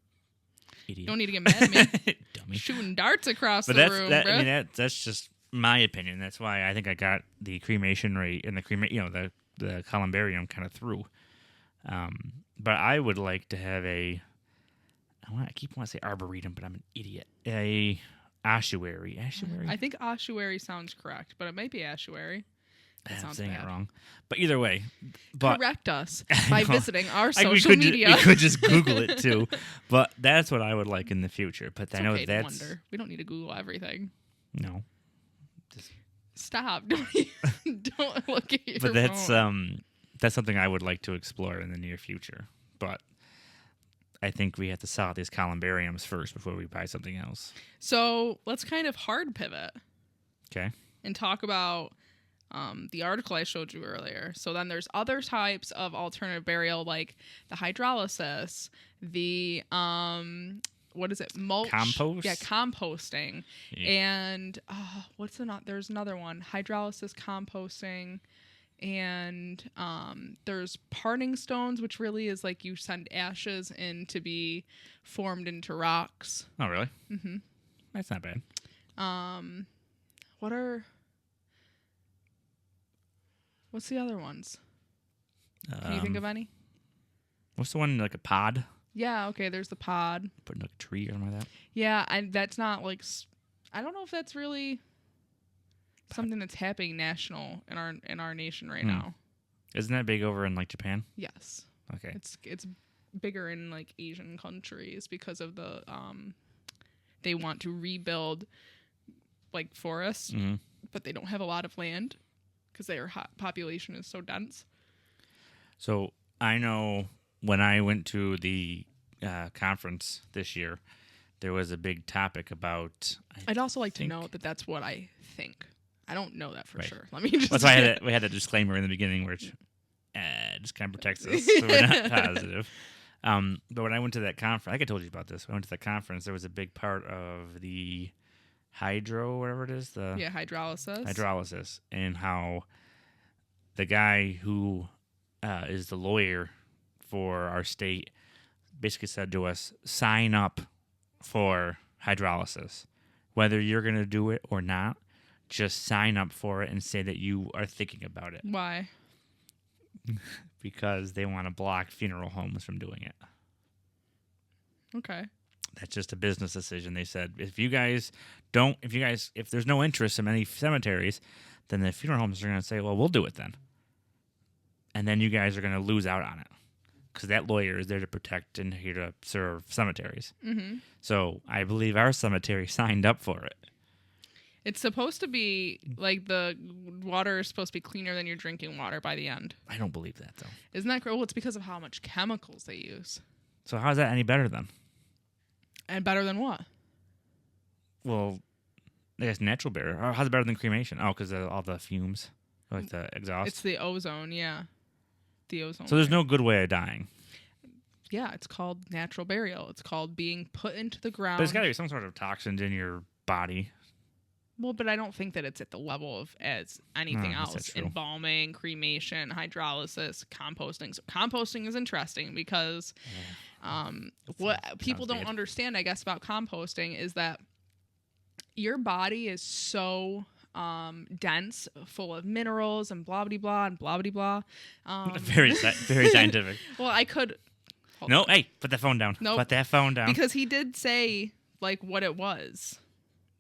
Idiot. You don't need to get mad at me. Dummy. Shooting darts across but the that's, room, that, bro. I mean, that's just my opinion. That's why I think I got the cremation rate and the columbarium kind of through. But I would like to have I keep wanting to say arboretum, but I'm an idiot. A ossuary. I think ossuary sounds correct, but it might be assuary. I'm saying it wrong. But either way. Correct us by visiting our social media. We could just Google it too. But that's what I would like in the future. But I know that's... wonder. We don't need to Google everything. No. Stop. Don't look at your But phone. That's something I would like to explore in the near future. But I think we have to sell out these columbariums first before we buy something else. So let's kind of hard pivot. Okay. And talk about the article I showed you earlier. So then there's other types of alternative burial, like the hydrolysis, the what is it? Mulch. Compost? Yeah, composting. Yeah. And there's another one. Hydrolysis, composting, and there's parting stones, which really is like you send ashes in to be formed into rocks. Oh, really? Mm-hmm. That's not bad. What's the other ones? Can you think of any? What's the one, like a pod? Yeah, okay, there's the pod. Putting like a tree or something like that? Yeah, and that's not like... I don't know if that's really something that's happening national in our nation right now. Isn't that big over in like Japan? Yes. Okay. It's bigger in like Asian countries because of the... they want to rebuild like forests, but they don't have a lot of land because their population is so dense. So I know when I went to the conference this year, there was a big topic about... I'd also like to note that that's what I think. I don't know that for sure. Let me just... That's why we had that disclaimer in the beginning, which just kind of protects us, so we're not positive. But when I went to that conference, I think I told you about this. When I went to that conference, there was a big part of the whatever it is. Hydrolysis. And how the guy who is the lawyer for our state basically said to us, sign up for hydrolysis. Whether you're going to do it or not, just sign up for it and say that you are thinking about it. Why? Because they want to block funeral homes from doing it. Okay. That's just a business decision. They said, if there's no interest in many cemeteries, then the funeral homes are going to say, well, we'll do it then. And then you guys are going to lose out on it. Because that lawyer is there to protect and here to serve cemeteries. Mm-hmm. So I believe our cemetery signed up for it. It's supposed to be like the water is supposed to be cleaner than your drinking water by the end. I don't believe that, though. Isn't that cool? Well, it's because of how much chemicals they use. So how is that any better then? And better than what? Well, I guess natural better. How's it better than cremation? Oh, because of all the fumes, like the exhaust. It's the ozone, yeah. The ozone. So there's no good way of dying. Yeah, it's called natural burial. It's called being put into the ground. But there's got to be some sort of toxins in your body. Well, but I don't think that it's at the level of as anything else. Embalming, cremation, hydrolysis, composting. So composting is interesting because what people don't understand, I guess, about composting is that your body is so dense, full of minerals and blah blah blah and blah blah blah. Very scientific. Well, I could. No, hey, put that phone down. Nope. Put that phone down. Because he did say like what it was.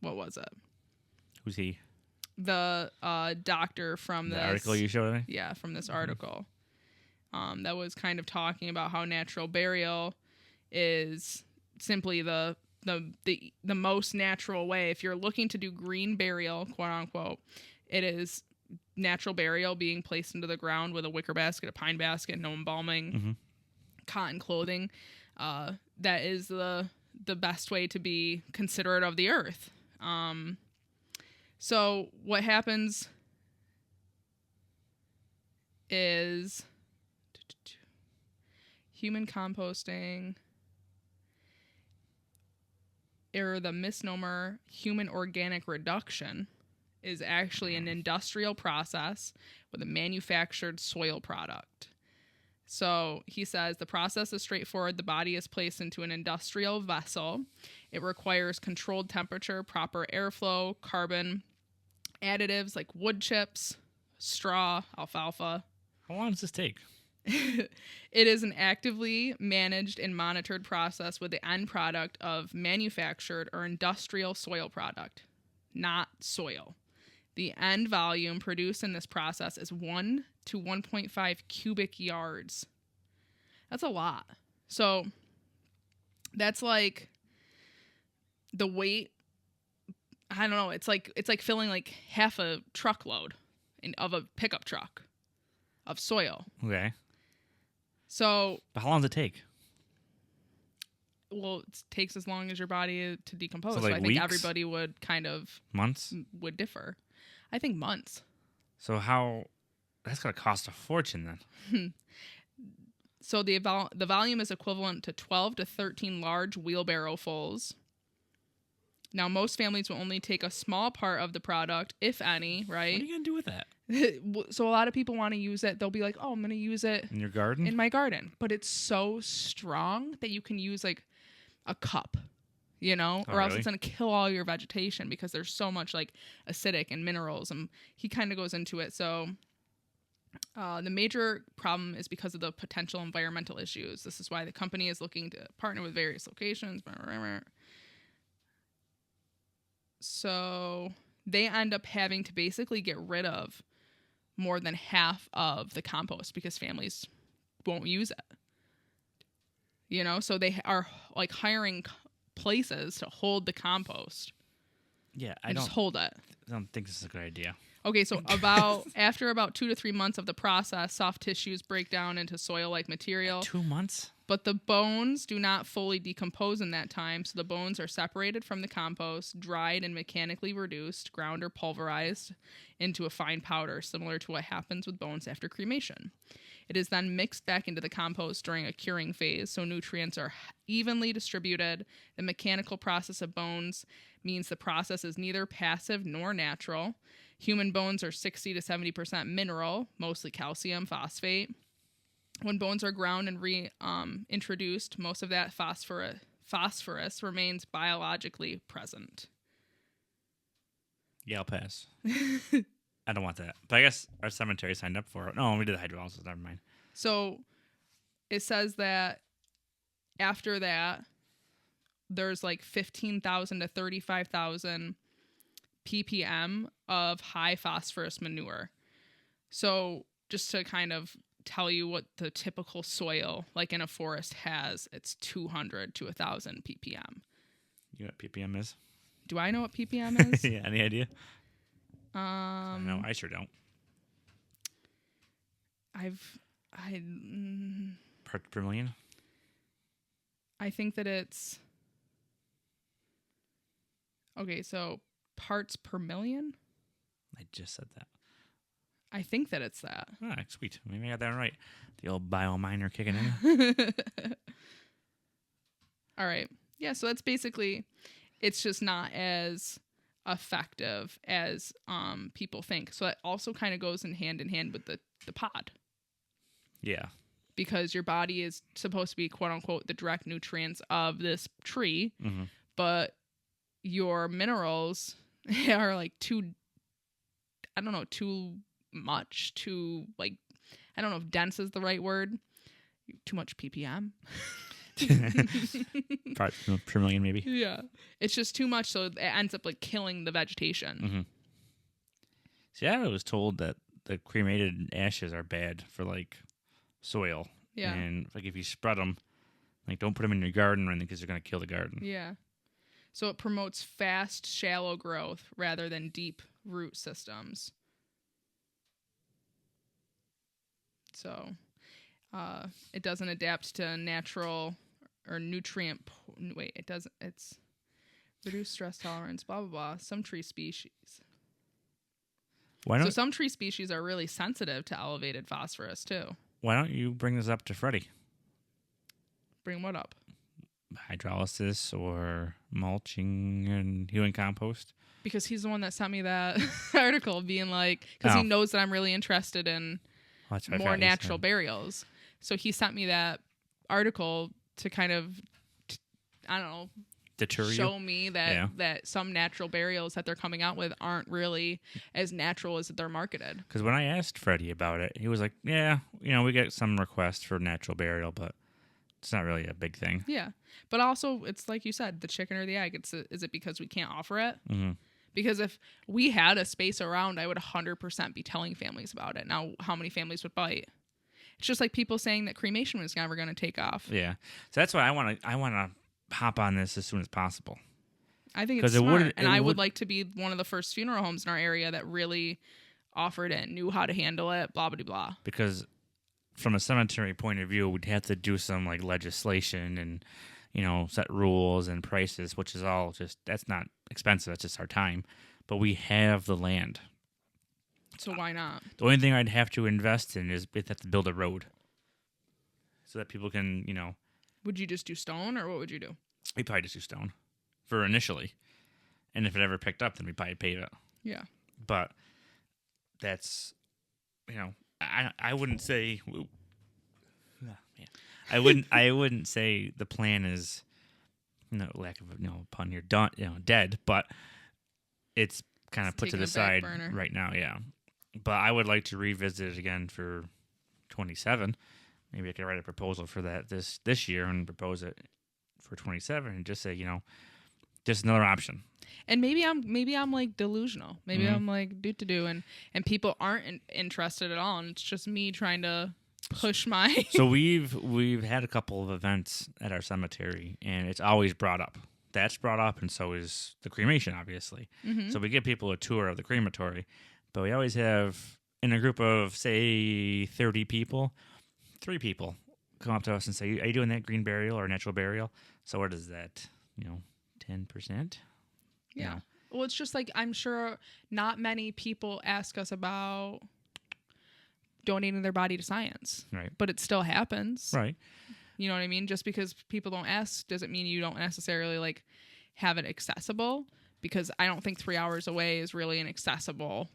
What was it? Who's he? The doctor from The article you showed me? Yeah, from this article. That was kind of talking about how natural burial is simply the most natural way. If you're looking to do green burial, quote unquote, it is natural burial, being placed into the ground with a wicker basket, a pine basket, no embalming, cotton clothing. That is the best way to be considerate of the earth. So what happens is human composting, or the misnomer human organic reduction, is actually an industrial process with a manufactured soil product. So he says the process is straightforward. The body is placed into an industrial vessel. It requires controlled temperature, proper airflow, carbon, additives like wood chips, straw, alfalfa. How long does this take? It is an actively managed and monitored process with the end product of manufactured or industrial soil product, not soil. The end volume produced in this process is 1 to 1.5 cubic yards. That's a lot. So that's like the weight. I don't know. It's like filling like half a truckload of a pickup truck of soil. Okay. So, but how long does it take? Well, it takes as long as your body to decompose. So, so I think weeks? everybody would kind of months would differ. I think months. So that's going to cost a fortune then. So the volume is equivalent to 12 to 13 large wheelbarrow fulls. Now, most families will only take a small part of the product, if any, right? What are you going to do with that? So a lot of people want to use it. They'll be like, oh, I'm going to use it in your garden? In my garden. But it's so strong that you can use like a cup, you know? Oh, or else really? it's going to kill all your vegetation because there's so much like acidic and minerals. And he kind of goes into it. So the major problem is because of the potential environmental issues. This is why the company is looking to partner with various locations. So they end up having to basically get rid of more than half of the compost because families won't use it. You know, so they are like hiring places to hold the compost. Yeah, just hold it. I don't think this is a good idea. Okay, so after about 2 to 3 months of the process, soft tissues break down into soil-like material. 2 months? But the bones do not fully decompose in that time, so the bones are separated from the compost, dried and mechanically reduced, ground or pulverized into a fine powder, similar to what happens with bones after cremation. It is then mixed back into the compost during a curing phase, so nutrients are evenly distributed. The mechanical process of bones means the process is neither passive nor natural. Human bones are 60 to 70% mineral, mostly calcium, phosphate. When bones are ground and reintroduced, most of that phosphorus remains biologically present. Yeah, I'll pass. I don't want that. But I guess our cemetery signed up for it. No, we did the hydrolysis. Never mind. So it says that after that, there's like 15,000 to 35,000 ppm of high phosphorus manure. So just to kind of tell you what the typical soil like in a forest has, it's 200 to 1,000 ppm. You know what ppm is? Do I know what ppm is? Yeah, any idea? No, I sure don't. Parts per million? I think that it's okay, so parts per million? I just said that. I think that it's that. Ah, sweet. Maybe I got that right. The old biominer kicking in. All right. Yeah, so that's basically, it's just not as effective as people think. So that also kind of goes in hand with the pod. Yeah. Because your body is supposed to be, quote unquote, the direct nutrients of this tree, but your minerals are like too I don't know, too much, too, like, I don't know if dense is the right word. Too much ppm. Parts per million, maybe. Yeah. It's just too much, so it ends up like killing the vegetation. Mm-hmm. See, I was told that the cremated ashes are bad for like soil. Yeah. And like if you spread them, like don't put them in your garden or anything because they're going to kill the garden. Yeah. So it promotes fast, shallow growth rather than deep root systems. So it doesn't adapt to natural or nutrient. Wait, it doesn't. It's reduced stress tolerance, blah, blah, blah. Some tree species. So some tree species are really sensitive to elevated phosphorus, too. Why don't you bring this up to Freddie? Bring what up? Hydrolysis or mulching and human compost? Because he's the one that sent me that article being like, because he knows that I'm really interested in more natural burials. So he sent me that article to kind of, I don't know, show me that some natural burials that they're coming out with aren't really as natural as they're marketed. Because when I asked Freddie about it, he was like, yeah, we get some requests for natural burial, but it's not really a big thing. Yeah. But also, it's like you said, the chicken or the egg. Is it because we can't offer it? Mm-hmm. Because if we had a space around, I would 100% be telling families about it. Now, how many families would bite? It's just like people saying that cremation was never going to take off. Yeah. So that's why I want to hop on this as soon as possible. I think it's smart. I would like to be one of the first funeral homes in our area that really offered it, knew how to handle it, blah, blah, blah. Because from a cemetery point of view, we'd have to do some like legislation and, set rules and prices, which is all that's not expensive. That's just our time. But we have the land. So why not? The only thing I'd have to invest in is we'd have to build a road so that people can, Would you just do stone, or what would you do? We'd probably just do stone for initially. And if it ever picked up, then we'd probably pave it. Yeah. But that's, I wouldn't say... I wouldn't say the plan is, lack of pun here, dead, but it's kind of put to the side right now, yeah. But I would like to revisit it again for 27. Maybe I could write a proposal for that this year and propose it for 27 and just say, just another option. And maybe I'm like delusional. Maybe I'm like do and people aren't interested at all. And it's just me trying to push my. So we've had a couple of events at our cemetery, and it's always brought up. That's brought up, and so is the cremation, obviously. Mm-hmm. So we give people a tour of the crematory, but we always have, in a group of, say, 30 people, 3 people come up to us and say, are you doing that green burial or natural burial? So what is that, 10%? Yeah. Well, it's just like, I'm sure not many people ask us about donating their body to science. Right. But it still happens. Right. You know what I mean? Just because people don't ask doesn't mean you don't necessarily like have it accessible, because I don't think 3 hours away is really an accessible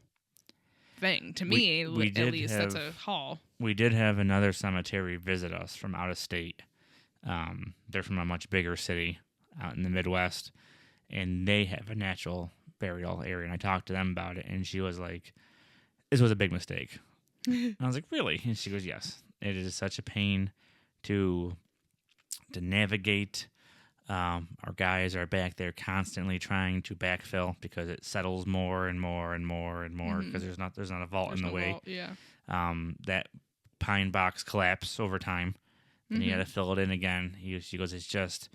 thing to me. At least that's a haul. We did have another cemetery visit us from out of state. They're from a much bigger city out in the Midwest, and they have a natural burial area. And I talked to them about it, and she was like, "This was a big mistake." I was like, "Really?" And she goes, "Yes, it is such a pain to navigate. Our guys are back there constantly trying to backfill because it settles more and more and more and more because there's not a vault in the way. Vault, yeah. That pine box collapsed over time, and you got to fill it in again." She goes, "It's just,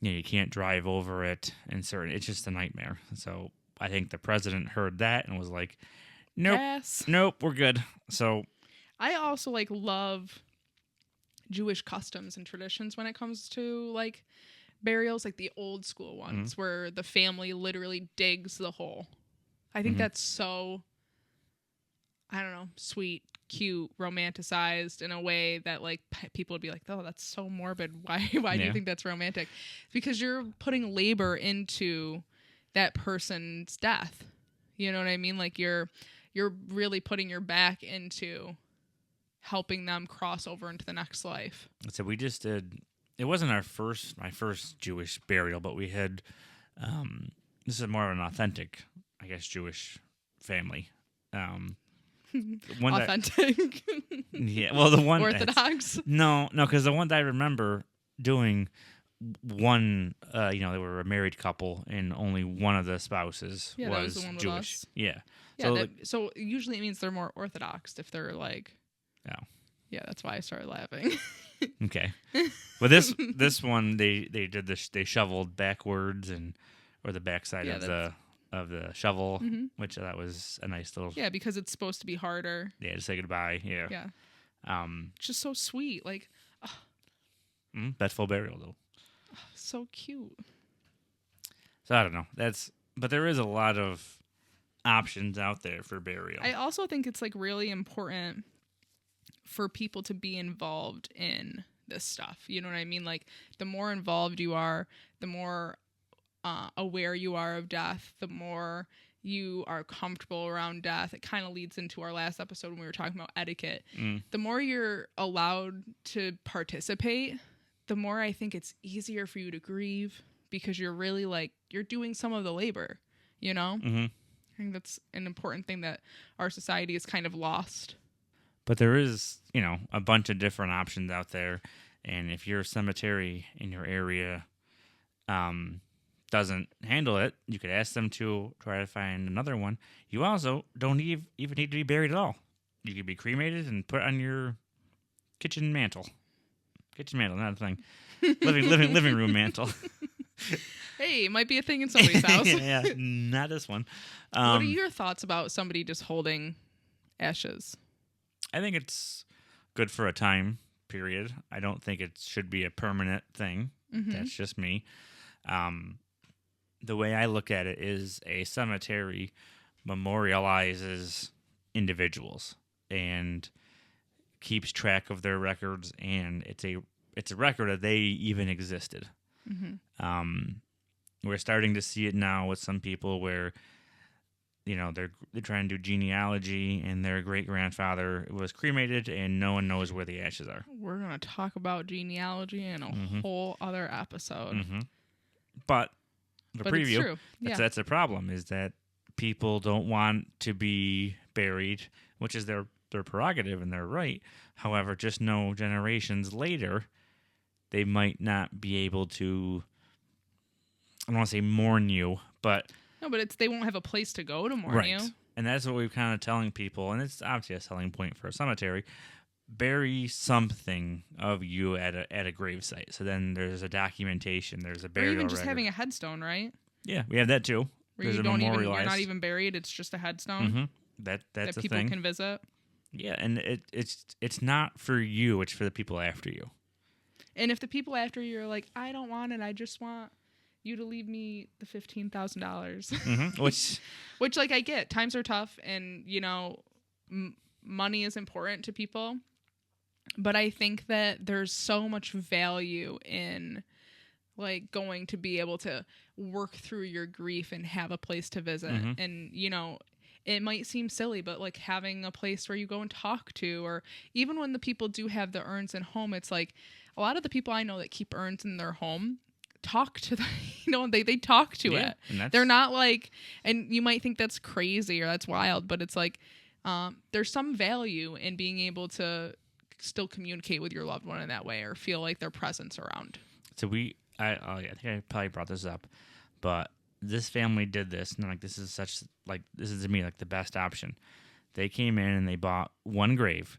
you can't drive over it, and it's just a nightmare." So I think the president heard that and was like, "Nope, nope, we're good." So I also love Jewish customs and traditions when it comes to burials, like the old school ones where the family literally digs the hole. I think that's so, I don't know, sweet, cute, romanticized in a way that people would be like, "Oh, that's so morbid. Why do you think that's romantic?" Because you're putting labor into that person's death. You know what I mean? You're really putting your back into helping them cross over into the next life. So we just did. It wasn't my first Jewish burial, but we had. This is more of an authentic, I guess, Jewish family. One Authentic. Yeah, well, the one Orthodox. No, because the one that I remember doing, one, they were a married couple, and only one of the spouses Yeah, was that was the one with Jewish. us. Yeah. Yeah. So usually it means they're more Orthodox if they're like. Oh. Yeah, that's why I started laughing. Okay. Well, this one they did this. They shoveled backwards or the backside of the shovel, which that was a nice little. Yeah, because it's supposed to be harder. Yeah, to say goodbye. Yeah. Yeah. Just so sweet, like. Full burial though. So cute. So I don't know. But there is a lot of options out there for burial. I also think it's like really important for people to be involved in this stuff. You know what I mean? Like the more involved you are, the more aware you are of death, the more you are comfortable around death. It kind of leads into our last episode when we were talking about etiquette. The more you're allowed to participate, the more I think it's easier for you to grieve because you're really like, you're doing some of the labor, you know? I think that's an important thing that our society has kind of lost. But there is, a bunch of different options out there. And if your cemetery in your area doesn't handle it, you could ask them to try to find another one. You also don't even need to be buried at all. You could be cremated and put on your kitchen mantle. Kitchen mantle, not a thing. living room mantle. Hey, it might be a thing in somebody's house. yeah, not this one. What are your thoughts about somebody just holding ashes? I think it's good for a time period. I don't think it should be a permanent thing. That's just me. The way I look at it is a cemetery memorializes individuals and keeps track of their records, and it's a record that they even existed. We're starting to see it now with some people where they're trying to do genealogy, and their great grandfather was cremated, and no one knows where the ashes are. We're gonna talk about genealogy in a whole other episode. But preview, it's true. Yeah. That's a problem, is that people don't want to be buried, which is their prerogative and their right. However, just know generations later, they might not be able to, I don't want to say mourn you, but... No, but they won't have a place to go to mourn you. And that's what we're kind of telling people, and it's obviously a selling point for a cemetery. Bury something of you at a gravesite. So then there's a documentation, there's a burial Or even just record. having a headstone, right? Yeah, we have that too. Where you're not even buried, it's just a headstone. That's that a people thing. can visit. Yeah, and it's not for you, it's for the people after you. And if the people after you are like, I don't want it, I just want you to leave me the $15,000. Which like I get, times are tough, and money is important to people. But I think that there's so much value in like going to be able to work through your grief and have a place to visit. And, it might seem silly, but like having a place where you go and talk to, or even when the people do have the urns at home, it's like a lot of the people I know that keep urns in their home talk to them, they talk to it. They're not like, and you might think that's crazy or that's wild, but it's like, there's some value in being able to still communicate with your loved one in that way, or feel like their presence around. So I think I probably brought this up, but this family did this, and like this is to me like the best option. They came in and they bought one grave,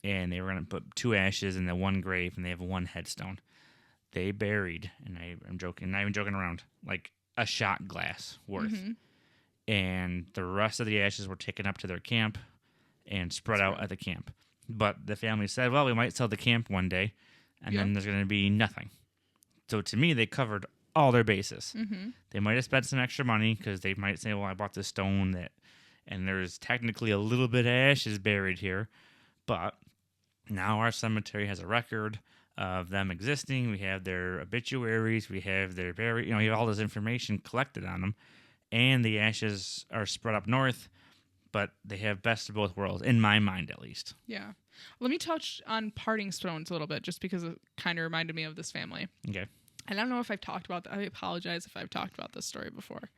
and they were gonna put 2 ashes in the one grave, and they have 1 headstone. They buried, and I'm joking, not even joking around, like a shot glass worth, and the rest of the ashes were taken up to their camp and spread out at the camp. But the family said, well, we might sell the camp one day, and then there's going to be nothing. So to me, they covered all their bases. They might have spent some extra money because they might say, well, I bought this stone and there's technically a little bit of ashes buried here. But now our cemetery has a record of them existing. We have their obituaries. We have their we have all this information collected on them. And the ashes are spread up north. But they have best of both worlds, in my mind at least. Yeah. Let me touch on parting stones a little bit, just because it kind of reminded me of this family. Okay. I don't know if I've talked about that. I apologize if I've talked about this story before.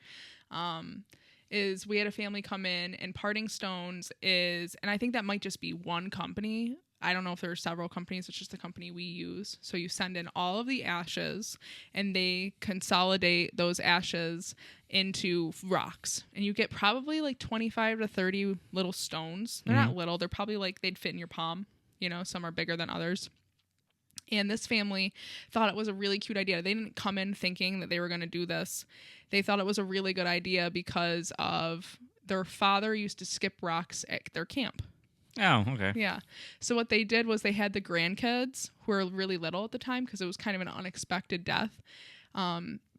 is we had a family come in, and Parting Stones is, and I think that might just be one company. I don't know if there are several companies. It's just the company we use. So you send in all of the ashes, and they consolidate those ashes into rocks. And you get probably like 25 to 30 little stones. They're not little. They're probably like they'd fit in your palm. You know, some are bigger than others. And this family thought it was a really cute idea. They didn't come in thinking that they were going to do this. They thought it was a really good idea because of their father used to skip rocks at their camp. Oh, okay. Yeah. So what they did was they had the grandkids, who were really little at the time because it was kind of an unexpected death,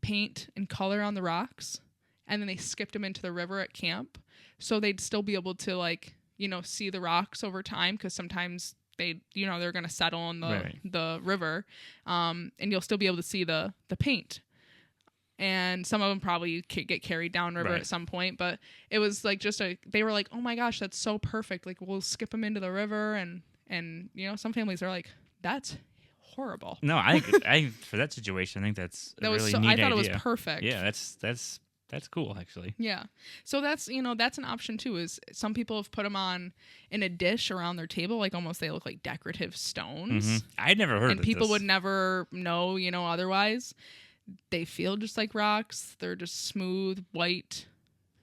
paint and color on the rocks. And then they skipped them into the river at camp. So they'd still be able to, like, you know, see the rocks over time because sometimes they're going to settle in the river. And you'll still be able to see the paint. And some of them probably get carried downriver at some point. But it was like they were like, oh my gosh, that's so perfect. Like, we'll skip them into the river. And you know, some families are like, that's horrible. No, I for that situation, I think that's a really neat idea. I thought it was perfect. Yeah, that's cool, actually. Yeah. So that's an option too, is some people have put them on in a dish around their table. Like almost they look like decorative stones. I'd never heard of and people would never know, you know, otherwise. They feel just like rocks. They're just smooth, white.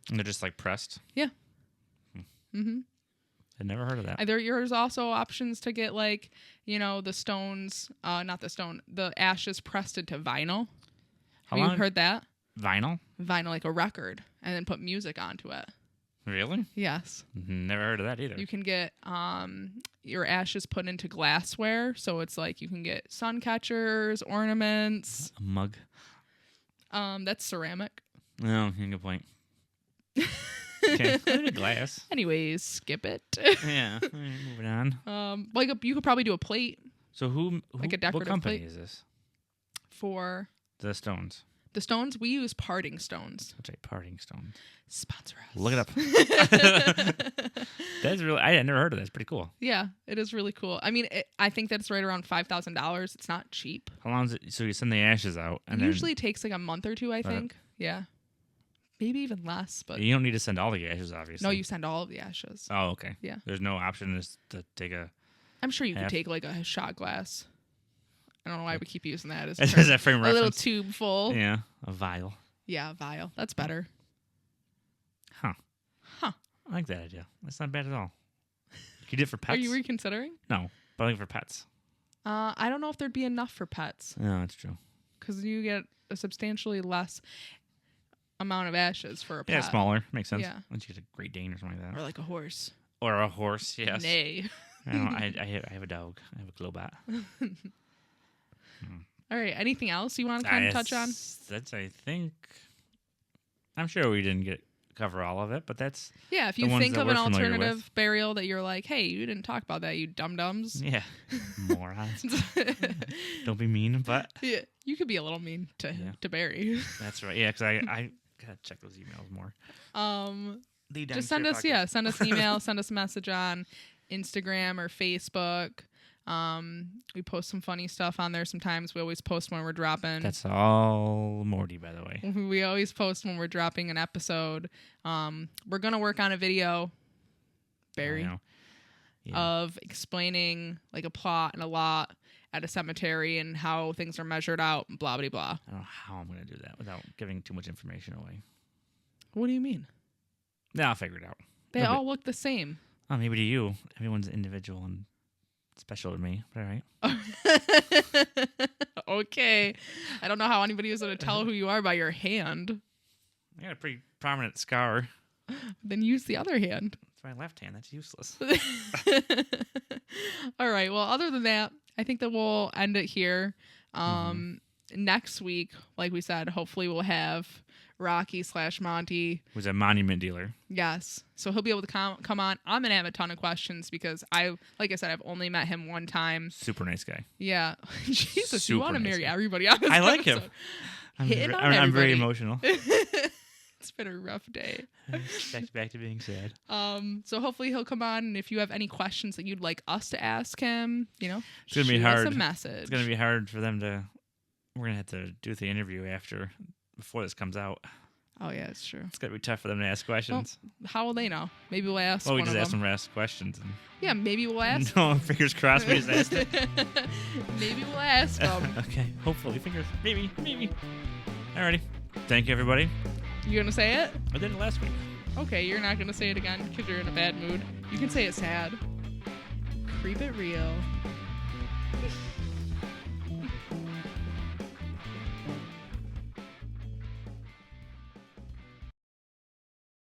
And they're just like pressed? Yeah. Mm-hmm. I'd never heard of that. There's also options to get, like, you know, the stones, the ashes pressed into vinyl. Have you heard that? Vinyl? Vinyl, like a record, and then put music onto it. Really? Yes. Never heard of that either. You can get your ashes put into glassware, so it's like you can get sun catchers, ornaments. A mug. That's ceramic. No, good point. Okay, glass. Anyways, skip it. Yeah, moving on. You could probably do a plate. So who like a decorative what company plate is this? For the stones. The stones, we use Parting Stones. What's a Parting Stone? Sponsor us. Look it up. That's really, I had never heard of that. It's pretty cool. Yeah, it is really cool. I mean, I think that's right around $5,000. It's not cheap. How long is it? So you send the ashes out, and usually takes like a month or two, I think. Yeah, maybe even less. But you don't need to send all the ashes, obviously. No, you send all of the ashes. Oh, okay. Yeah. There's no option to take a. I'm sure you could take like a shot glass. I don't know why we keep using that as that frame reference. A little tube full. Yeah, a vial. Yeah, a vial. That's better. Huh. I like that idea. That's not bad at all. You could do it for pets. Are you reconsidering? No, but I think for pets. I don't know if there'd be enough for pets. No, that's true. Because you get a substantially less amount of ashes for a pet. Yeah, smaller. Makes sense. Yeah. Once you get a Great Dane or something like that. Or like a horse. Or a horse, yes. Nay. I have a dog. I have a Globat. All right. Anything else you want to kind of touch on? I think. I'm sure we didn't cover all of it, but that's. Yeah, if you think of an alternative burial that you're like, hey, you didn't talk about that, you dum-dums. Yeah. Morons. Don't be mean, but. Yeah, you could be a little mean to bury. That's right. Yeah, because I gotta check those emails more. Just send us an email, send us a message on Instagram or Facebook. We post some funny stuff on there sometimes. We always post when we're dropping. That's all Morty, by the way. We always post when we're dropping an episode. We're going to work on a video, Barry, of explaining like a plot and a lot at a cemetery and how things are measured out and blah, blah, blah. I don't know how I'm going to do that without giving too much information away. What do you mean? No, I'll figure it out. They all look the same. Oh, maybe to you. Everyone's individual and special to me, but all right. Okay. I don't know how anybody is going to tell who you are by your hand. I got a pretty prominent scar. Then use the other hand. It's my left hand. That's useless. All right. Well, other than that, I think that we'll end it here. Next week, like we said, hopefully we'll have Rocky/Monty, who's a monument dealer. Yes. So he'll be able to come on. I'm going to have a ton of questions because like I said, I've only met him one time. Super nice guy. Yeah. Jesus, Super you want to nice marry guy. everybody on this I like episode. him. I'm very emotional. It's been a rough day. Back to being sad. So hopefully he'll come on, and if you have any questions that you'd like us to ask him, it's gonna be hard. Us a message. It's gonna be hard for them to. We're gonna have to do the interview before this comes out. Oh, yeah, it's true. It's going to be tough for them to ask questions. Well, how will they know? Maybe we'll ask Well, we one just of ask them. them to ask questions. And Yeah, maybe we'll ask. no, fingers crossed we just asked it. Maybe we'll ask them. Okay, hopefully. Maybe. Alrighty. Thank you, everybody. You going to say it? I did it last week. Okay, you're not going to say it again because you're in a bad mood. You can say it sad. Creep it real.